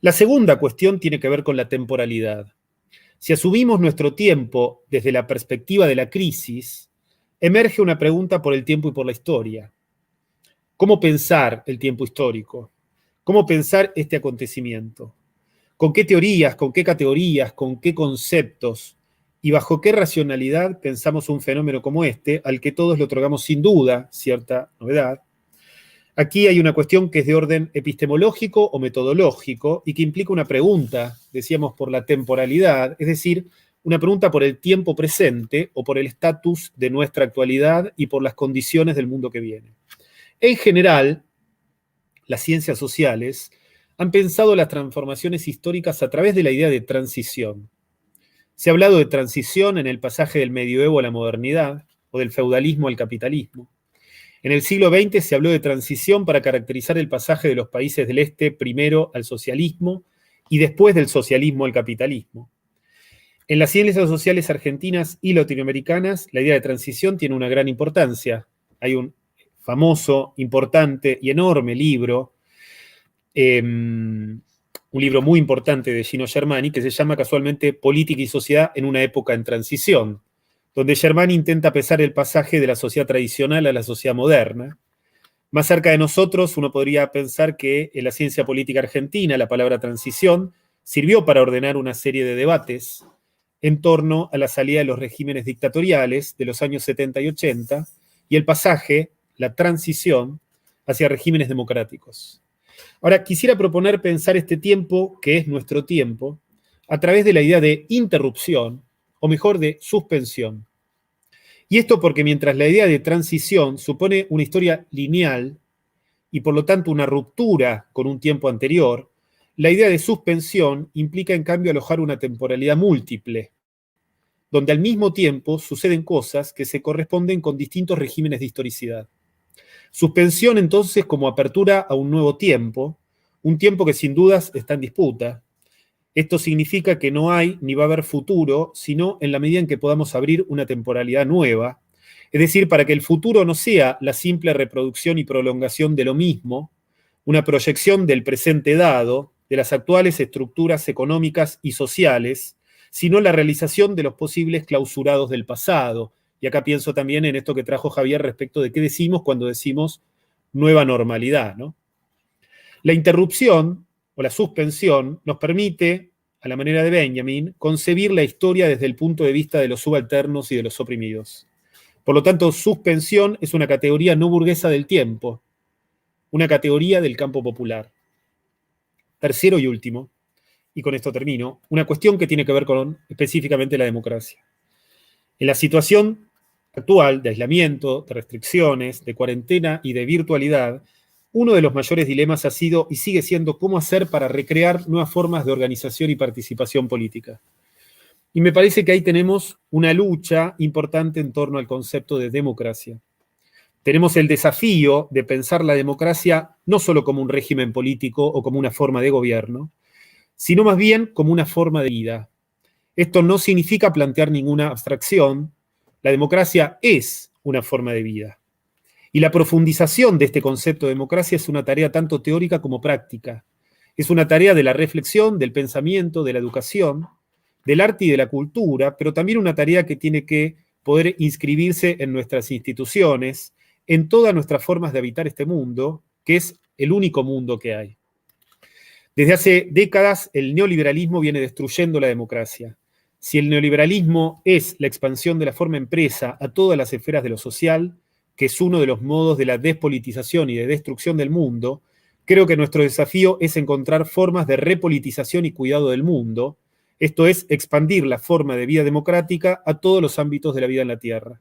La segunda cuestión tiene que ver con la temporalidad. Si asumimos nuestro tiempo desde la perspectiva de la crisis, emerge una pregunta por el tiempo y por la historia. ¿Cómo pensar el tiempo histórico? ¿Cómo pensar este acontecimiento? ¿Con qué teorías, con qué categorías, con qué conceptos y bajo qué racionalidad pensamos un fenómeno como este, al que todos le otorgamos sin duda cierta novedad? Aquí hay una cuestión que es de orden epistemológico o metodológico y que implica una pregunta, decíamos, por la temporalidad, es decir, una pregunta por el tiempo presente o por el estatus de nuestra actualidad y por las condiciones del mundo que viene. En general, las ciencias sociales han pensado las transformaciones históricas a través de la idea de transición. Se ha hablado de transición en el pasaje del medioevo a la modernidad o del feudalismo al capitalismo. En el siglo XX se habló de transición para caracterizar el pasaje de los países del este primero al socialismo y después del socialismo al capitalismo. En las ciencias sociales argentinas y latinoamericanas, la idea de transición tiene una gran importancia. Hay un famoso, importante y enorme libro, un libro muy importante de Gino Germani, que se llama casualmente Política y Sociedad en una época en transición, donde Germani intenta pesar el pasaje de la sociedad tradicional a la sociedad moderna. Más cerca de nosotros, uno podría pensar que en la ciencia política argentina la palabra transición sirvió para ordenar una serie de debates en torno a la salida de los regímenes dictatoriales de los años 70 y 80 y el pasaje, la transición, hacia regímenes democráticos. Ahora, quisiera proponer pensar este tiempo, que es nuestro tiempo, a través de la idea de interrupción, o mejor, de suspensión. Y esto porque mientras la idea de transición supone una historia lineal y por lo tanto una ruptura con un tiempo anterior, la idea de suspensión implica en cambio alojar una temporalidad múltiple, donde al mismo tiempo suceden cosas que se corresponden con distintos regímenes de historicidad. Suspensión entonces como apertura a un nuevo tiempo, un tiempo que sin dudas está en disputa. Esto significa que no hay ni va a haber futuro, sino en la medida en que podamos abrir una temporalidad nueva. Es decir, para que el futuro no sea la simple reproducción y prolongación de lo mismo, una proyección del presente dado, de las actuales estructuras económicas y sociales, sino la realización de los posibles clausurados del pasado. Y acá pienso también en esto que trajo Javier respecto de qué decimos cuando decimos nueva normalidad, ¿no? La interrupción o la suspensión nos permite, a la manera de Benjamin, concebir la historia desde el punto de vista de los subalternos y de los oprimidos. Por lo tanto, suspensión es una categoría no burguesa del tiempo, una categoría del campo popular. Tercero y último, y con esto termino, una cuestión que tiene que ver con específicamente la democracia. En la situación actual de aislamiento, de restricciones, de cuarentena y de virtualidad, uno de los mayores dilemas ha sido y sigue siendo cómo hacer para recrear nuevas formas de organización y participación política. Y me parece que ahí tenemos una lucha importante en torno al concepto de democracia. Tenemos el desafío de pensar la democracia no solo como un régimen político o como una forma de gobierno, sino más bien como una forma de vida. Esto no significa plantear ninguna abstracción. La democracia es una forma de vida. Y la profundización de este concepto de democracia es una tarea tanto teórica como práctica. Es una tarea de la reflexión, del pensamiento, de la educación, del arte y de la cultura, pero también una tarea que tiene que poder inscribirse en nuestras instituciones, en todas nuestras formas de habitar este mundo, que es el único mundo que hay. Desde hace décadas, el neoliberalismo viene destruyendo la democracia. Si el neoliberalismo es la expansión de la forma empresa a todas las esferas de lo social, que es uno de los modos de la despolitización y de destrucción del mundo, Creo que nuestro desafío es encontrar formas de repolitización y cuidado del mundo, esto es, expandir la forma de vida democrática a todos los ámbitos de la vida en la Tierra.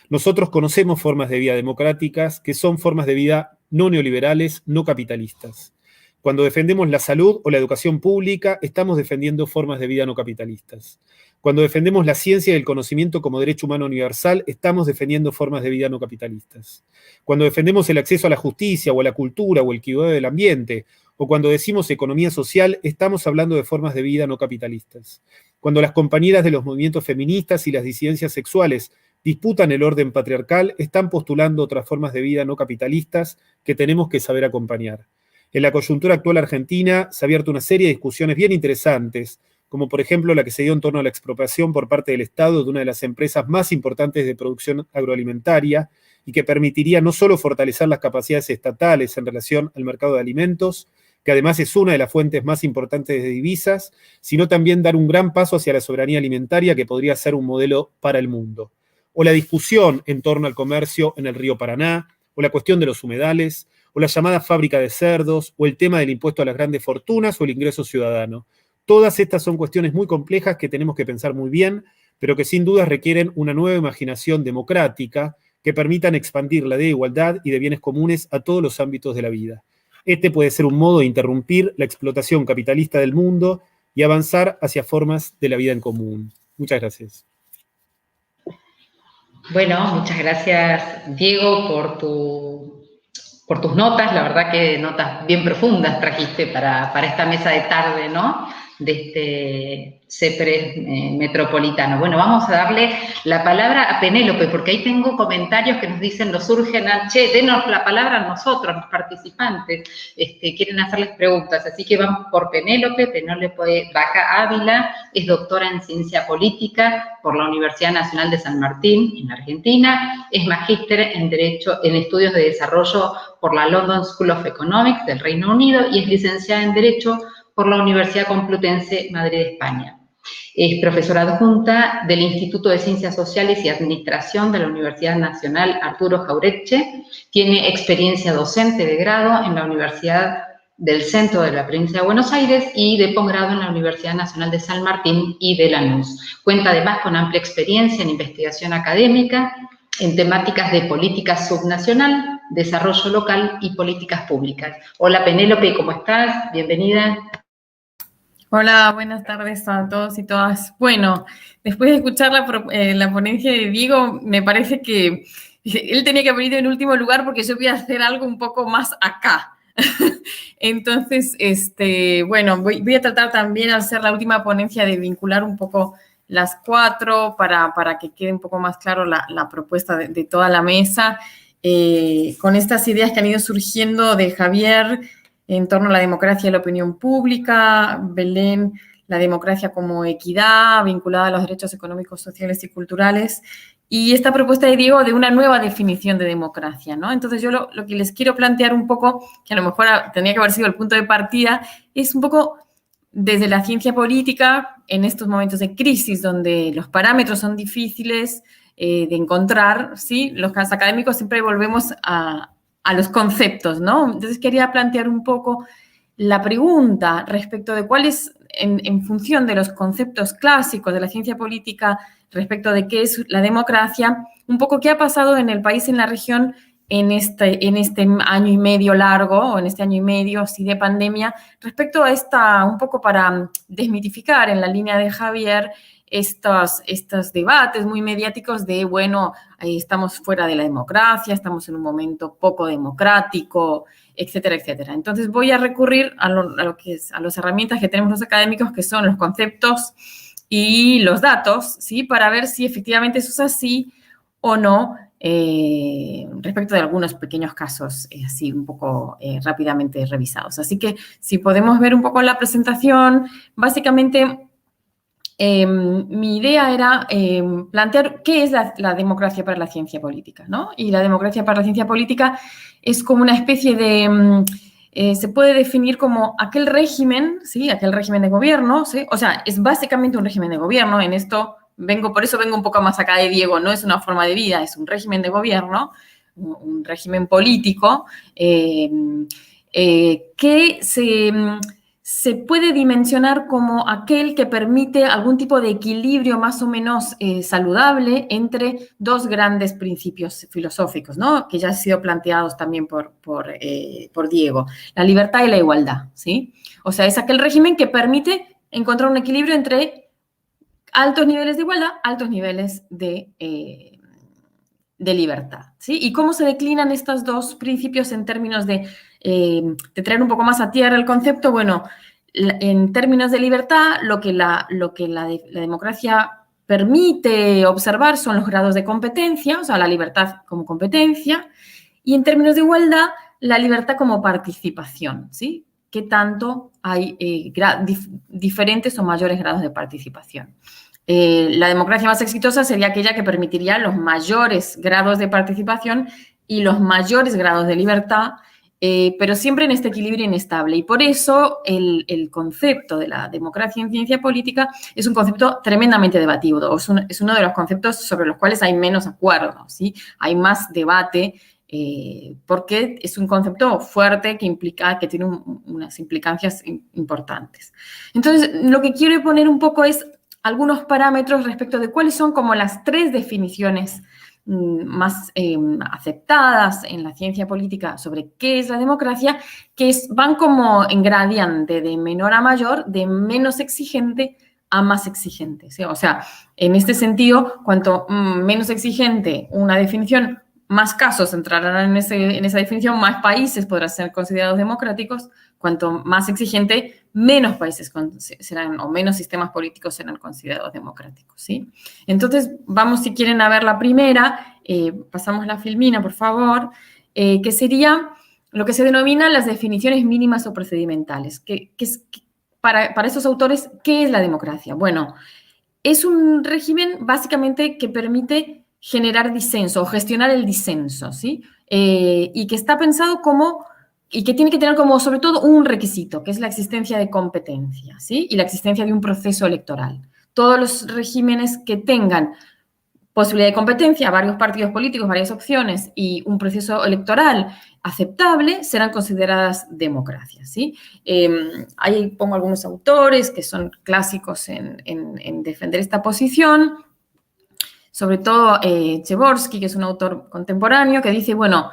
Nosotros conocemos formas de vida democráticas que son formas de vida no neoliberales, no capitalistas. Cuando defendemos la salud o la educación pública, estamos defendiendo formas de vida no capitalistas. Cuando defendemos la ciencia y el conocimiento como derecho humano universal, estamos defendiendo formas de vida no capitalistas. Cuando defendemos el acceso a la justicia o a la cultura o el cuidado del ambiente, o cuando decimos economía social, estamos hablando de formas de vida no capitalistas. Cuando las compañeras de los movimientos feministas y las disidencias sexuales disputan el orden patriarcal, están postulando otras formas de vida no capitalistas que tenemos que saber acompañar. En la coyuntura actual argentina se ha abierto una serie de discusiones bien interesantes, como por ejemplo la que se dio en torno a la expropiación por parte del Estado de una de las empresas más importantes de producción agroalimentaria y que permitiría no solo fortalecer las capacidades estatales en relación al mercado de alimentos, que además es una de las fuentes más importantes de divisas, sino también dar un gran paso hacia la soberanía alimentaria que podría ser un modelo para el mundo. O la discusión en torno al comercio en el río Paraná, o la cuestión de los humedales, o la llamada fábrica de cerdos, o el tema del impuesto a las grandes fortunas, o el ingreso ciudadano. Todas estas son cuestiones muy complejas que tenemos que pensar muy bien, pero que sin duda requieren una nueva imaginación democrática que permitan expandir la idea de igualdad y de bienes comunes a todos los ámbitos de la vida. Este puede ser un modo de interrumpir la explotación capitalista del mundo y avanzar hacia formas de la vida en común. Muchas gracias. Bueno, muchas gracias, Diego, por tus notas. La verdad que notas bien profundas trajiste para esta mesa de tarde, ¿no? De este CEPRES metropolitano. Bueno, vamos a darle la palabra a Penélope, porque ahí tengo comentarios que nos dicen, nos surgen, che, denos la palabra a nosotros, los participantes, quieren hacerles preguntas, así que vamos por Penélope. Penélope Baca Ávila es doctora en Ciencia Política por la Universidad Nacional de San Martín, en Argentina, es magíster en Derecho, en Estudios de Desarrollo por la London School of Economics del Reino Unido y es licenciada en Derecho por la Universidad Complutense Madrid, España. Es profesora adjunta del Instituto de Ciencias Sociales y Administración de la Universidad Nacional Arturo Jauretche. Tiene experiencia docente de grado en la Universidad del Centro de la Provincia de Buenos Aires y de posgrado en la Universidad Nacional de San Martín y de Lanús. Cuenta además con amplia experiencia en investigación académica, en temáticas de política subnacional, desarrollo local y políticas públicas. Hola Penélope, ¿cómo estás? Bienvenida. Hola, buenas tardes a todos y todas. Bueno, después de escuchar la ponencia de Diego, me parece que él tenía que haber ido en último lugar porque yo voy a hacer algo un poco más acá. Entonces, bueno, voy a tratar también al ser la última ponencia de vincular un poco las cuatro para que quede un poco más claro la propuesta de toda la mesa, con estas ideas que han ido surgiendo de Javier en torno a la democracia y la opinión pública, Belén, la democracia como equidad vinculada a los derechos económicos, sociales y culturales, y esta propuesta de Diego de una nueva definición de democracia, ¿no? Entonces yo lo que les quiero plantear un poco, que a lo mejor tendría que haber sido el punto de partida, es un poco desde la ciencia política, en estos momentos de crisis donde los parámetros son difíciles de encontrar, ¿sí? Los académicos siempre volvemos a los conceptos, ¿no? Entonces quería plantear un poco la pregunta respecto de cuál es, en función de los conceptos clásicos de la ciencia política, respecto de qué es la democracia, un poco qué ha pasado en el país, en la región, en este año y medio largo, o en este año y medio, sí, de pandemia, respecto a un poco para desmitificar en la línea de Javier, estos debates muy mediáticos de, bueno, estamos fuera de la democracia, estamos en un momento poco democrático, etcétera, etcétera. Entonces voy a recurrir a las herramientas que tenemos los académicos, que son los conceptos y los datos, ¿sí? Para ver si efectivamente eso es así o no, respecto de algunos pequeños casos, así un poco rápidamente revisados. Así que si podemos ver un poco la presentación, básicamente mi idea era plantear qué es la democracia para la ciencia política, ¿no? Y la democracia para la ciencia política es como una especie de, se puede definir como aquel régimen, ¿sí? Aquel régimen de gobierno, ¿sí? O sea, es básicamente un régimen de gobierno. En esto por eso vengo un poco más acá de Diego, no es una forma de vida, es un régimen de gobierno, un régimen político, que se puede dimensionar como aquel que permite algún tipo de equilibrio más o menos saludable entre dos grandes principios filosóficos, ¿no? Que ya han sido planteados también por Diego, la libertad y la igualdad, ¿sí? O sea, es aquel régimen que permite encontrar un equilibrio entre altos niveles de igualdad, altos niveles de libertad, ¿sí? ¿Y cómo se declinan estos dos principios en términos de traer un poco más a tierra el concepto? Bueno, en términos de libertad, lo que la democracia permite observar son los grados de competencia, o sea, la libertad como competencia, y en términos de igualdad, la libertad como participación, ¿sí? ¿Qué tanto hay diferentes o mayores grados de participación? La democracia más exitosa sería aquella que permitiría los mayores grados de participación y los mayores grados de libertad, pero siempre en este equilibrio inestable. Y por eso el concepto de la democracia en ciencia política es un concepto tremendamente debatido. Es uno de los conceptos sobre los cuales hay menos acuerdo, ¿sí? Hay más debate, porque es un concepto fuerte que tiene unas implicancias importantes. Entonces, lo que quiero poner un poco es algunos parámetros respecto de cuáles son como las tres definiciones más aceptadas en la ciencia política sobre qué es la democracia, que van como en gradiente de menor a mayor, de menos exigente a más exigente, ¿sí? O sea, en este sentido, cuanto menos exigente una definición, más casos entrarán en esa definición, más países podrán ser considerados democráticos. Cuanto más exigente, menos países serán, o menos sistemas políticos serán considerados democráticos, ¿sí? Entonces, vamos, si quieren, a ver la primera. Pasamos la filmina, por favor, que sería lo que se denomina las definiciones mínimas o procedimentales. Para esos autores, ¿qué es la democracia? Bueno, es un régimen básicamente que permite generar disenso o gestionar el disenso, ¿sí? Y que está pensado y que tiene que tener como sobre todo un requisito, que es la existencia de competencia, ¿sí? Y la existencia de un proceso electoral. Todos los regímenes que tengan posibilidad de competencia, varios partidos políticos, varias opciones y un proceso electoral aceptable serán consideradas democracias, ¿sí? Ahí pongo algunos autores que son clásicos en defender esta posición, sobre todo Przeworski, que es un autor contemporáneo, que dice, bueno,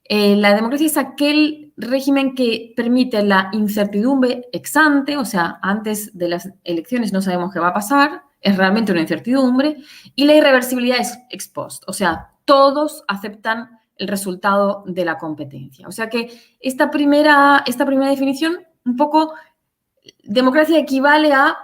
la democracia es aquel régimen que permite la incertidumbre ex ante, o sea, antes de las elecciones no sabemos qué va a pasar, es realmente una incertidumbre, y la irreversibilidad es ex post, o sea, todos aceptan el resultado de la competencia. O sea que esta primera definición, un poco, democracia equivale a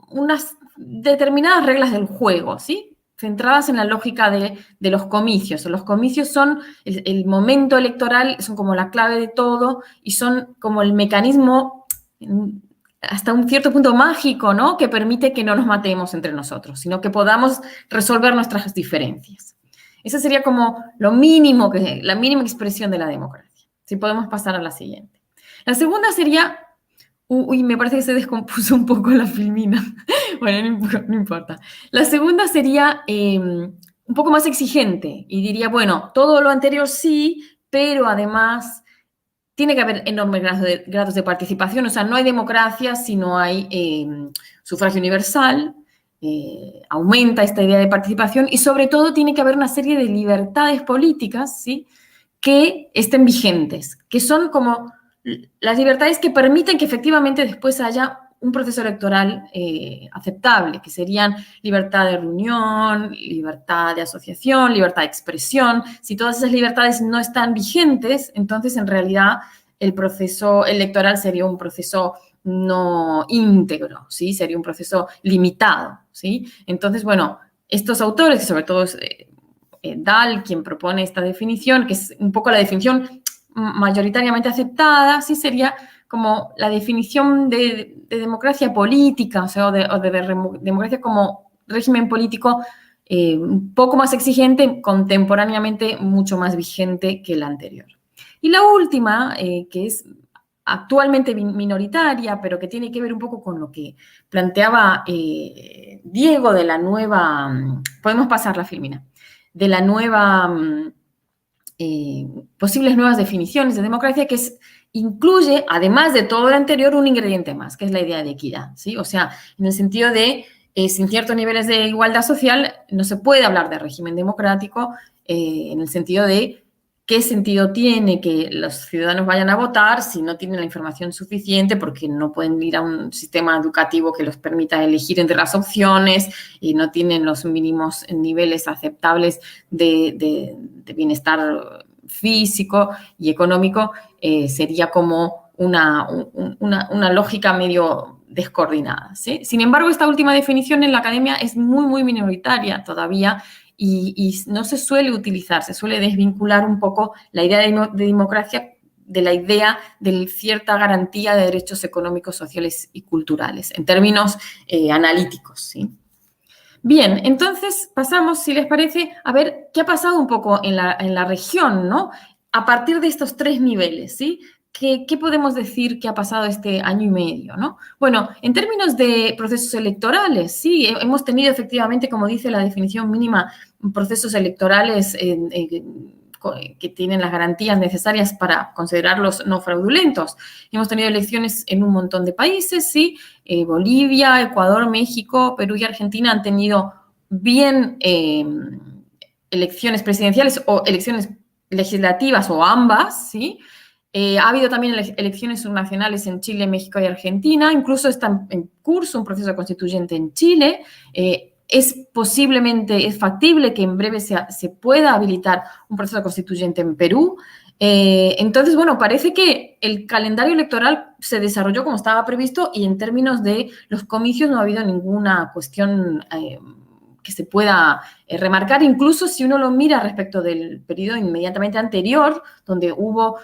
unas determinadas reglas del juego, ¿sí? Centradas en la lógica de los comicios. Los comicios son el momento electoral, son como la clave de todo y son como el mecanismo hasta un cierto punto mágico, ¿no? Que permite que no nos matemos entre nosotros, sino que podamos resolver nuestras diferencias. Esa sería como la mínima expresión de la democracia. Si podemos pasar a la siguiente. La segunda sería... Uy, me parece que se descompuso un poco la filmina. Bueno, no importa. La segunda sería un poco más exigente y diría, bueno, todo lo anterior sí, pero además tiene que haber enormes grados de participación. O sea, no hay democracia si no hay sufragio universal. Aumenta esta idea de participación y sobre todo tiene que haber una serie de libertades políticas, ¿sí? Que estén vigentes, que son como... las libertades que permiten que efectivamente después haya un proceso electoral aceptable, que serían libertad de reunión, libertad de asociación, libertad de expresión. Si todas esas libertades no están vigentes, entonces en realidad el proceso electoral sería un proceso no íntegro, ¿sí? Sería un proceso limitado, ¿sí? Entonces, bueno, estos autores, que sobre todo es Dahl quien propone esta definición, que es un poco la definición mayoritariamente aceptada, sí sería como la definición de democracia política, o sea, de democracia como régimen político un poco más exigente, contemporáneamente mucho más vigente que la anterior. Y la última, que es actualmente minoritaria, pero que tiene que ver un poco con lo que planteaba Diego de la nueva, podemos pasar la filmina, de la nueva posibles nuevas definiciones de democracia que incluye, además de todo lo anterior, un ingrediente más, que es la idea de equidad, ¿sí? O sea, en el sentido de, sin ciertos niveles de igualdad social, no se puede hablar de régimen democrático, en el sentido de qué sentido tiene que los ciudadanos vayan a votar si no tienen la información suficiente, porque no pueden ir a un sistema educativo que los permita elegir entre las opciones y no tienen los mínimos niveles aceptables de bienestar físico y económico. Sería como una lógica medio descoordinada, ¿sí? Sin embargo, esta última definición en la academia es muy, muy minoritaria todavía y no se suele utilizar, se suele desvincular un poco la idea de democracia de la idea de cierta garantía de derechos económicos, sociales y culturales, en términos analíticos, ¿sí? Bien, entonces pasamos, si les parece, a ver qué ha pasado un poco en la región, ¿no? A partir de estos 3 niveles, ¿sí? ¿Qué podemos decir que ha pasado este año y medio, ¿no? Bueno, en términos de procesos electorales, sí, hemos tenido efectivamente, como dice la definición mínima, procesos electorales que tienen las garantías necesarias para considerarlos no fraudulentos. Hemos tenido elecciones en un montón de países, sí, Bolivia, Ecuador, México, Perú y Argentina han tenido bien elecciones presidenciales o elecciones legislativas o ambas, ¿sí? Ha habido también elecciones subnacionales en Chile, México y Argentina. Incluso está en curso un proceso constituyente en Chile. Es factible que en breve se pueda habilitar un proceso constituyente en Perú. Entonces, bueno, parece que el calendario electoral se desarrolló como estaba previsto y en términos de los comicios no ha habido ninguna cuestión que se pueda remarcar, incluso si uno lo mira respecto del periodo inmediatamente anterior, donde hubo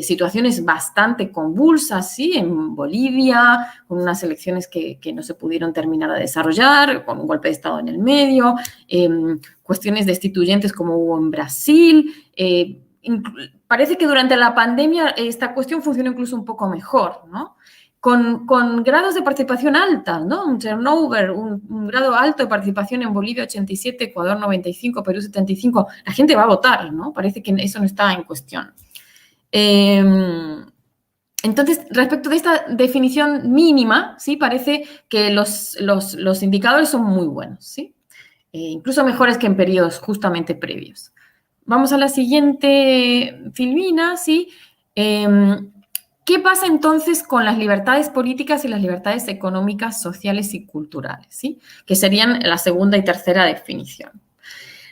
situaciones bastante convulsas, ¿sí? En Bolivia, con unas elecciones que no se pudieron terminar de desarrollar, con un golpe de Estado en el medio, cuestiones destituyentes como hubo en Brasil. Parece que durante la pandemia esta cuestión funcionó incluso un poco mejor, ¿no? Con grados de participación alta, ¿no? Un turnover, un grado alto de participación en Bolivia 87, Ecuador 95, Perú 75. La gente va a votar, ¿no? Parece que eso no está en cuestión. Entonces, respecto de esta definición mínima, ¿sí? Parece que los indicadores son muy buenos, ¿sí? Incluso mejores que en periodos justamente previos. Vamos a la siguiente filmina, ¿sí? ¿Qué pasa entonces con las libertades políticas y las libertades económicas, sociales y culturales? ¿Sí? Que serían la segunda y tercera definición.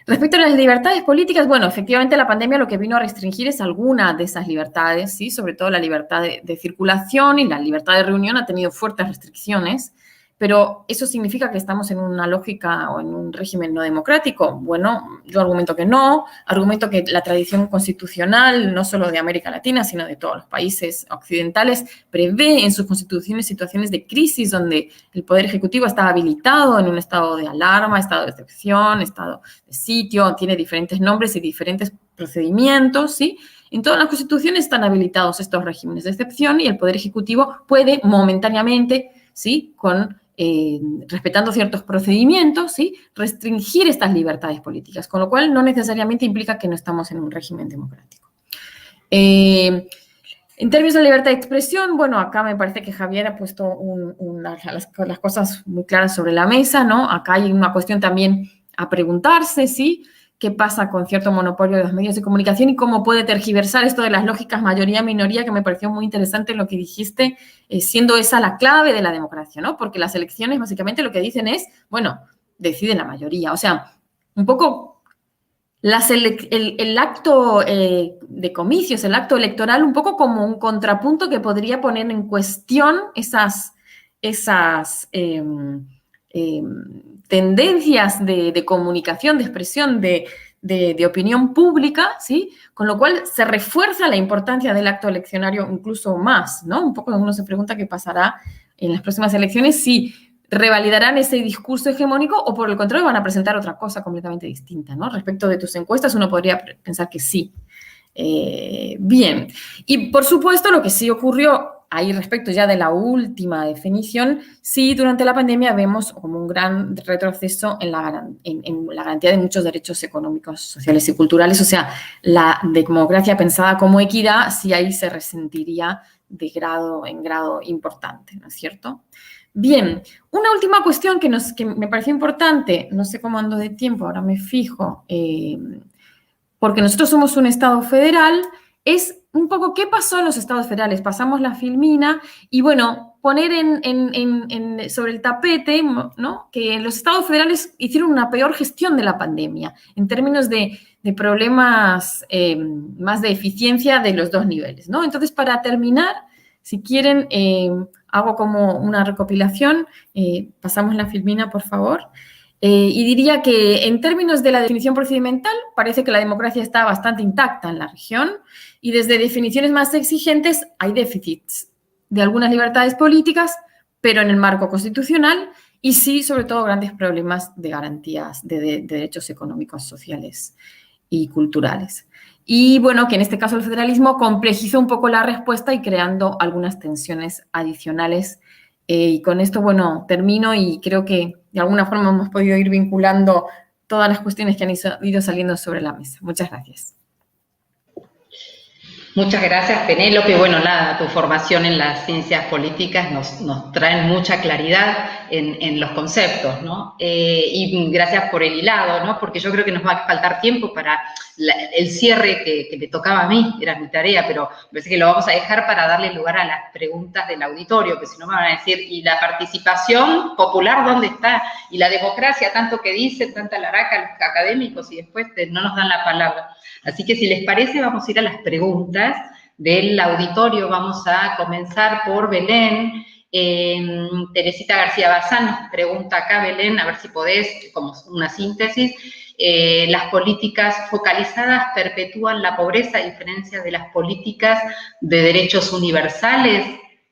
Respecto a las libertades políticas, bueno, efectivamente la pandemia lo que vino a restringir es alguna de esas libertades, ¿sí? Sobre todo la libertad de circulación y la libertad de reunión ha tenido fuertes restricciones, pero ¿eso significa que estamos en una lógica o en un régimen no democrático? Bueno, yo argumento que no, argumento que la tradición constitucional, no solo de América Latina, sino de todos los países occidentales, prevé en sus constituciones situaciones de crisis donde el Poder Ejecutivo está habilitado en un estado de alarma, estado de excepción, estado de sitio, tiene diferentes nombres y diferentes procedimientos, ¿sí? En todas las constituciones están habilitados estos regímenes de excepción y el Poder Ejecutivo puede momentáneamente, ¿sí? Respetando ciertos procedimientos, ¿sí? Restringir estas libertades políticas, con lo cual no necesariamente implica que no estamos en un régimen democrático. En términos de libertad de expresión, bueno, acá me parece que Javier ha puesto las cosas muy claras sobre la mesa, ¿no? Acá hay una cuestión también a preguntarse, ¿sí? ¿Qué pasa con cierto monopolio de los medios de comunicación y cómo puede tergiversar esto de las lógicas mayoría-minoría, que me pareció muy interesante lo que dijiste, siendo esa la clave de la democracia, ¿no? Porque las elecciones básicamente lo que dicen es, bueno, decide la mayoría. O sea, un poco el acto de comicios, el acto electoral, un poco como un contrapunto que podría poner en cuestión esas tendencias de comunicación, de expresión, de opinión pública, ¿sí? Con lo cual se refuerza la importancia del acto eleccionario incluso más, ¿no? Un poco uno se pregunta qué pasará en las próximas elecciones, si revalidarán ese discurso hegemónico o por el contrario van a presentar otra cosa completamente distinta, ¿no? Respecto de tus encuestas uno podría pensar que sí. Bien, y por supuesto lo que sí ocurrió ahí respecto ya de la última definición, sí, durante la pandemia vemos como un gran retroceso en la garantía de muchos derechos económicos, sociales y culturales. O sea, la democracia pensada como equidad, sí ahí se resentiría en grado importante, ¿no es cierto? Bien, una última cuestión que me pareció importante, no sé cómo ando de tiempo, ahora me fijo, porque nosotros somos un Estado federal, es un poco qué pasó en los estados federales. Pasamos la filmina y, bueno, poner sobre el tapete, ¿no?, que los estados federales hicieron una peor gestión de la pandemia en términos de problemas más de eficiencia de los dos niveles, ¿no? Entonces, para terminar, si quieren, hago como una recopilación. Pasamos la filmina, por favor. Y diría que en términos de la definición procedimental, parece que la democracia está bastante intacta en la región y desde definiciones más exigentes hay déficits de algunas libertades políticas, pero en el marco constitucional y sí, sobre todo, grandes problemas de garantías de derechos económicos, sociales y culturales. Y bueno, que en este caso el federalismo complejizó un poco la respuesta y creando algunas tensiones adicionales. Y con esto, bueno, termino y creo que de alguna forma hemos podido ir vinculando todas las cuestiones que han ido saliendo sobre la mesa. Muchas gracias. Muchas gracias, Penélope. Bueno, nada, tu formación en las ciencias políticas nos traen mucha claridad en los conceptos, ¿no? Y gracias por el hilado, ¿no? Porque yo creo que nos va a faltar tiempo para el cierre que me tocaba a mí, era mi tarea, pero me parece que lo vamos a dejar para darle lugar a las preguntas del auditorio, que si no me van a decir, ¿y la participación popular dónde está? ¿Y la democracia, tanto que dicen, tanta laraca los académicos y después no nos dan la palabra? Así que si les parece, vamos a ir a las preguntas del auditorio. Vamos a comenzar por Belén. Teresita García Bazán nos pregunta acá, Belén, a ver si podés, como una síntesis, ¿las políticas focalizadas perpetúan la pobreza a diferencia de las políticas de derechos universales?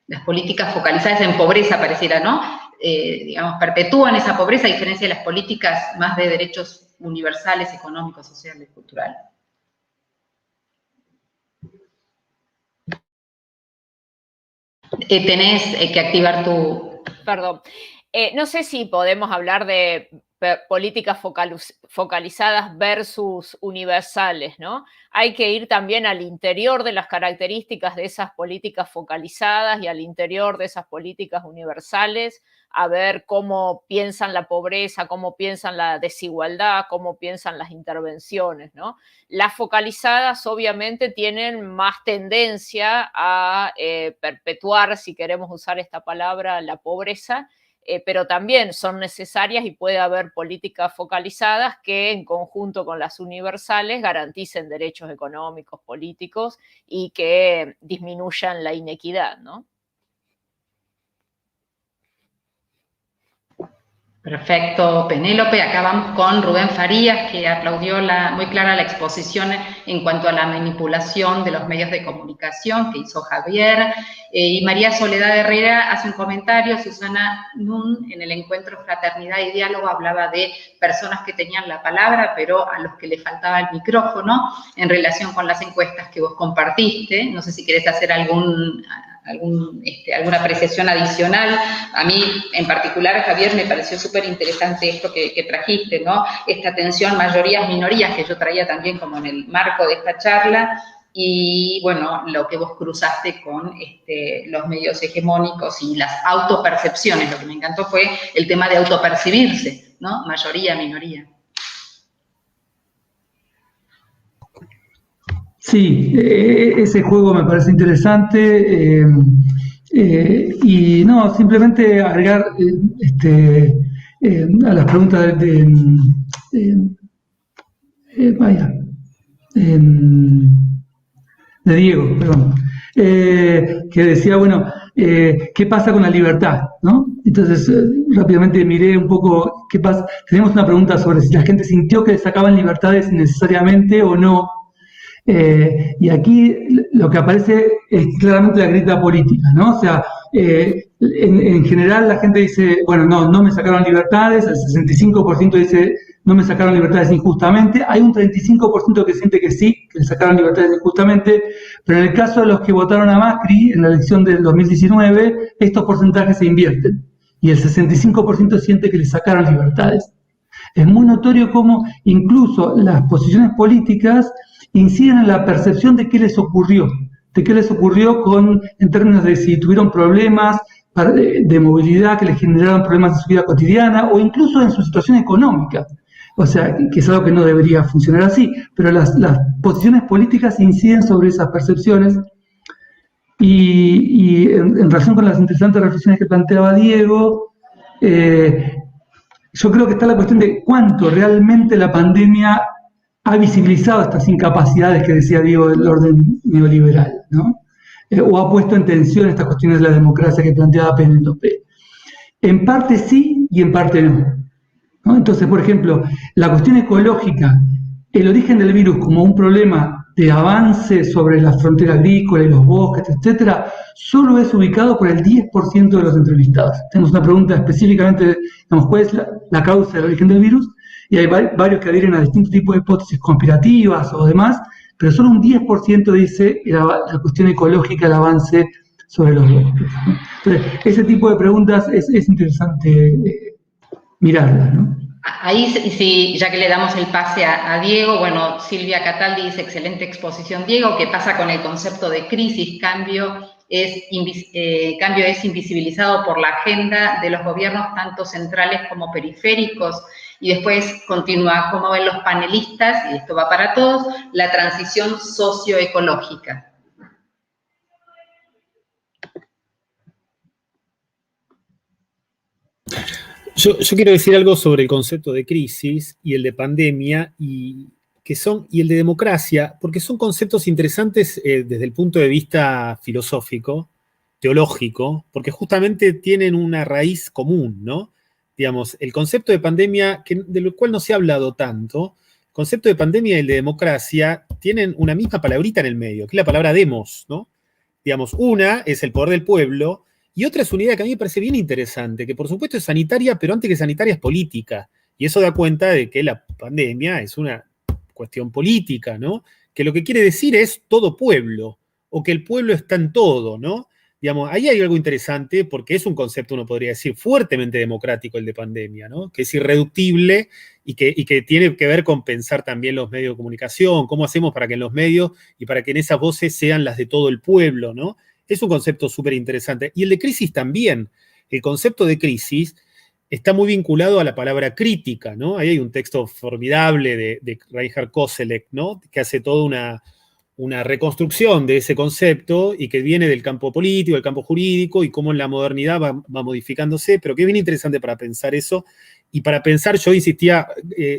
Las políticas focalizadas en pobreza, pareciera, ¿no? Digamos, perpetúan esa pobreza a diferencia de las políticas más de derechos universales, económicos, sociales, culturales. Tenés que activar tu... Perdón. No sé si podemos hablar de políticas focalizadas versus universales, ¿no? Hay que ir también al interior de las características de esas políticas focalizadas y al interior de esas políticas universales, a ver cómo piensan la pobreza, cómo piensan la desigualdad, cómo piensan las intervenciones, ¿no? Las focalizadas obviamente tienen más tendencia a perpetuar, si queremos usar esta palabra, la pobreza, pero también son necesarias y puede haber políticas focalizadas que en conjunto con las universales garanticen derechos económicos, políticos y que disminuyan la inequidad, ¿no? Perfecto, Penélope. Acá vamos con Rubén Farías, que aplaudió muy clara la exposición en cuanto a la manipulación de los medios de comunicación que hizo Javier. Y María Soledad Herrera hace un comentario. Susana Nun, en el encuentro Fraternidad y Diálogo, hablaba de personas que tenían la palabra, pero a los que le faltaba el micrófono, en relación con las encuestas que vos compartiste. No sé si querés hacer alguna apreciación adicional. A mí, en particular, Javier, me pareció súper interesante esto que trajiste, ¿no? Esta tensión mayorías-minorías que yo traía también como en el marco de esta charla y, bueno, lo que vos cruzaste con los medios hegemónicos y las autopercepciones. Lo que me encantó fue el tema de autopercibirse, ¿no? Mayoría-minoría. Sí, ese juego me parece interesante y no, simplemente agregar a las preguntas de Diego, perdón, que decía, bueno, ¿qué pasa con la libertad? ¿No? Entonces, rápidamente miré un poco qué pasa. Tenemos una pregunta sobre si la gente sintió que le sacaban libertades innecesariamente o no. Y aquí lo que aparece es claramente la grieta política, ¿no? O sea, en general la gente dice, bueno, no me sacaron libertades, el 65% dice no me sacaron libertades injustamente. Hay un 35% que siente que sí, que le sacaron libertades injustamente, pero en el caso de los que votaron a Macri en la elección del 2019, estos porcentajes se invierten y el 65% siente que le sacaron libertades. Es muy notorio cómo incluso las posiciones políticas inciden en la percepción de qué les ocurrió, en términos de si tuvieron problemas de movilidad que les generaron problemas en su vida cotidiana o incluso en su situación económica. O sea, que es algo que no debería funcionar así, pero las posiciones políticas inciden sobre esas percepciones. Y en relación con las interesantes reflexiones que planteaba Diego, yo creo que está la cuestión de cuánto realmente la pandemia ha visibilizado estas incapacidades que decía Diego del orden neoliberal, ¿no? O ha puesto en tensión estas cuestiones de la democracia que planteaba Penélope. En parte sí y en parte no. ¿No? Entonces, por ejemplo, la cuestión ecológica, el origen del virus como un problema de avance sobre la frontera agrícola y los bosques, etcétera, solo es ubicado por el 10% de los entrevistados. Tenemos una pregunta específicamente, digamos, ¿cuál es la causa del origen del virus? Y hay varios que adhieren a distintos tipos de hipótesis conspirativas o demás, pero solo un 10% dice la cuestión ecológica, el avance sobre los bosques, ¿no? Entonces, ese tipo de preguntas es interesante mirarlas, ¿no? Ahí sí, ya que le damos el pase a Diego, bueno, Silvia Cataldi dice, excelente exposición, Diego, ¿qué pasa con el concepto de crisis? Cambio es invisibilizado por la agenda de los gobiernos, tanto centrales como periféricos. Y después continúa, ¿cómo ven los panelistas? Y esto va para todos, la transición socioecológica. Yo quiero decir algo sobre el concepto de crisis y el de pandemia y el de democracia, porque son conceptos interesantes desde el punto de vista filosófico, teológico, porque justamente tienen una raíz común, ¿no? Digamos, el concepto de pandemia, de lo cual no se ha hablado tanto, el concepto de pandemia y el de democracia tienen una misma palabrita en el medio, que es la palabra demos, ¿no? Digamos, una es el poder del pueblo, y otra es una idea que a mí me parece bien interesante, que por supuesto es sanitaria, pero antes que sanitaria es política. Y eso da cuenta de que la pandemia es una cuestión política, ¿no? Que lo que quiere decir es todo pueblo, o que el pueblo está en todo, ¿no? Digamos, ahí hay algo interesante, porque es un concepto, uno podría decir, fuertemente democrático el de pandemia, ¿no? Que es irreductible y que tiene que ver con pensar también los medios de comunicación, cómo hacemos para que en los medios y para que en esas voces sean las de todo el pueblo, ¿no? Es un concepto súper interesante. Y el de crisis también. El concepto de crisis está muy vinculado a la palabra crítica, ¿no? Ahí hay un texto formidable de Reinhard Koselleck, ¿no? Que hace toda una reconstrucción de ese concepto y que viene del campo político, del campo jurídico y cómo en la modernidad va modificándose, pero que es bien interesante para pensar eso. Y para pensar, yo insistía,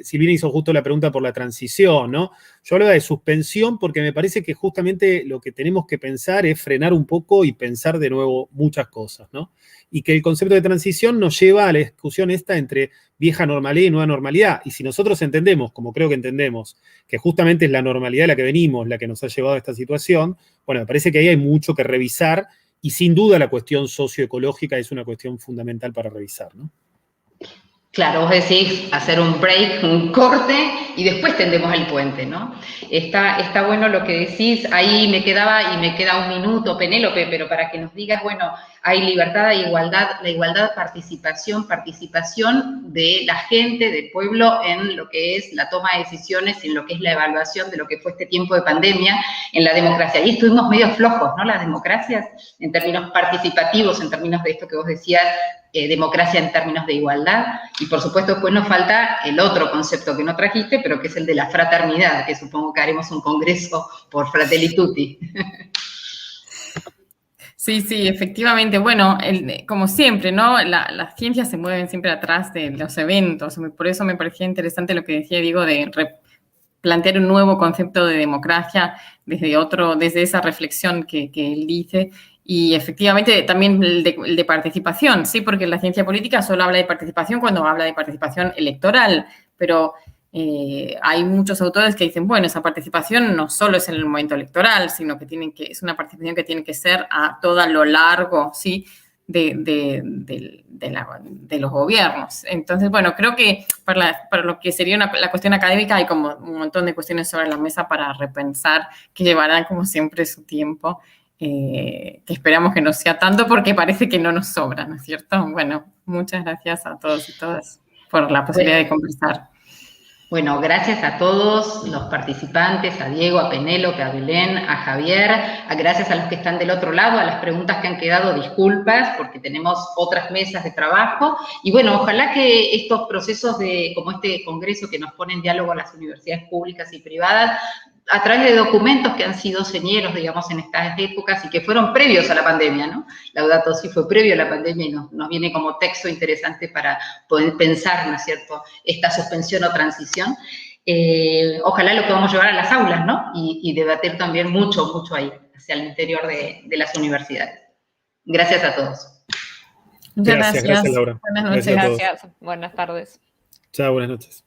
Silvina hizo justo la pregunta por la transición, ¿no? Yo hablaba de suspensión porque me parece que justamente lo que tenemos que pensar es frenar un poco y pensar de nuevo muchas cosas, ¿no? Y que el concepto de transición nos lleva a la discusión esta entre vieja normalidad y nueva normalidad. Y si nosotros entendemos, como creo que entendemos, que justamente es la normalidad a la que venimos, la que nos ha llevado a esta situación, bueno, me parece que ahí hay mucho que revisar y sin duda la cuestión socioecológica es una cuestión fundamental para revisar, ¿no? Claro, vos decís hacer un break, un corte, y después tendemos el puente, ¿no? Está bueno lo que decís, ahí me queda un minuto, Penélope, pero para que nos digas, bueno, hay libertad e igualdad, la igualdad, participación de la gente, del pueblo, en lo que es la toma de decisiones, en lo que es la evaluación de lo que fue este tiempo de pandemia, en la democracia. Ahí estuvimos medio flojos, ¿no? Las democracias, en términos participativos, en términos de esto que vos decías, democracia en términos de igualdad, y por supuesto después nos falta el otro concepto que no trajiste, pero que es el de la fraternidad, que supongo que haremos un congreso por Fratelli Tutti. Sí, efectivamente. Bueno, como siempre, ¿no? Las ciencias se mueven siempre atrás de los eventos, por eso me parecía interesante lo que decía Diego de plantear un nuevo concepto de democracia desde esa reflexión que él dice. Y efectivamente también el de participación, sí, porque la ciencia política solo habla de participación cuando habla de participación electoral, pero hay muchos autores que dicen, bueno, esa participación no solo es en el momento electoral, sino que es una participación que tiene que ser a todo lo largo, ¿sí? de los gobiernos. Entonces, bueno, creo que para lo que sería la cuestión académica hay como un montón de cuestiones sobre la mesa para repensar, que llevarán como siempre su tiempo, que esperamos que no sea tanto porque parece que no nos sobra, ¿no es cierto? Bueno, muchas gracias a todos y todas por la posibilidad de conversar. Bueno, gracias a todos los participantes, a Diego, a Penélope, a Belén, a Javier, gracias a los que están del otro lado, a las preguntas que han quedado, disculpas, porque tenemos otras mesas de trabajo, y bueno, ojalá que estos procesos como este congreso que nos pone en diálogo a las universidades públicas y privadas, a través de documentos que han sido señeros, digamos, en estas épocas y que fueron previos a la pandemia, ¿no? Laudato Si fue previo a la pandemia y nos viene como texto interesante para poder pensar, ¿no es cierto?, esta suspensión o transición. Ojalá lo podamos llevar a las aulas, ¿no? Y debatir también mucho ahí, hacia el interior de las universidades. Gracias a todos. Muchas gracias. Gracias, Laura. Buenas noches. Gracias. Buenas tardes. Chao, buenas noches.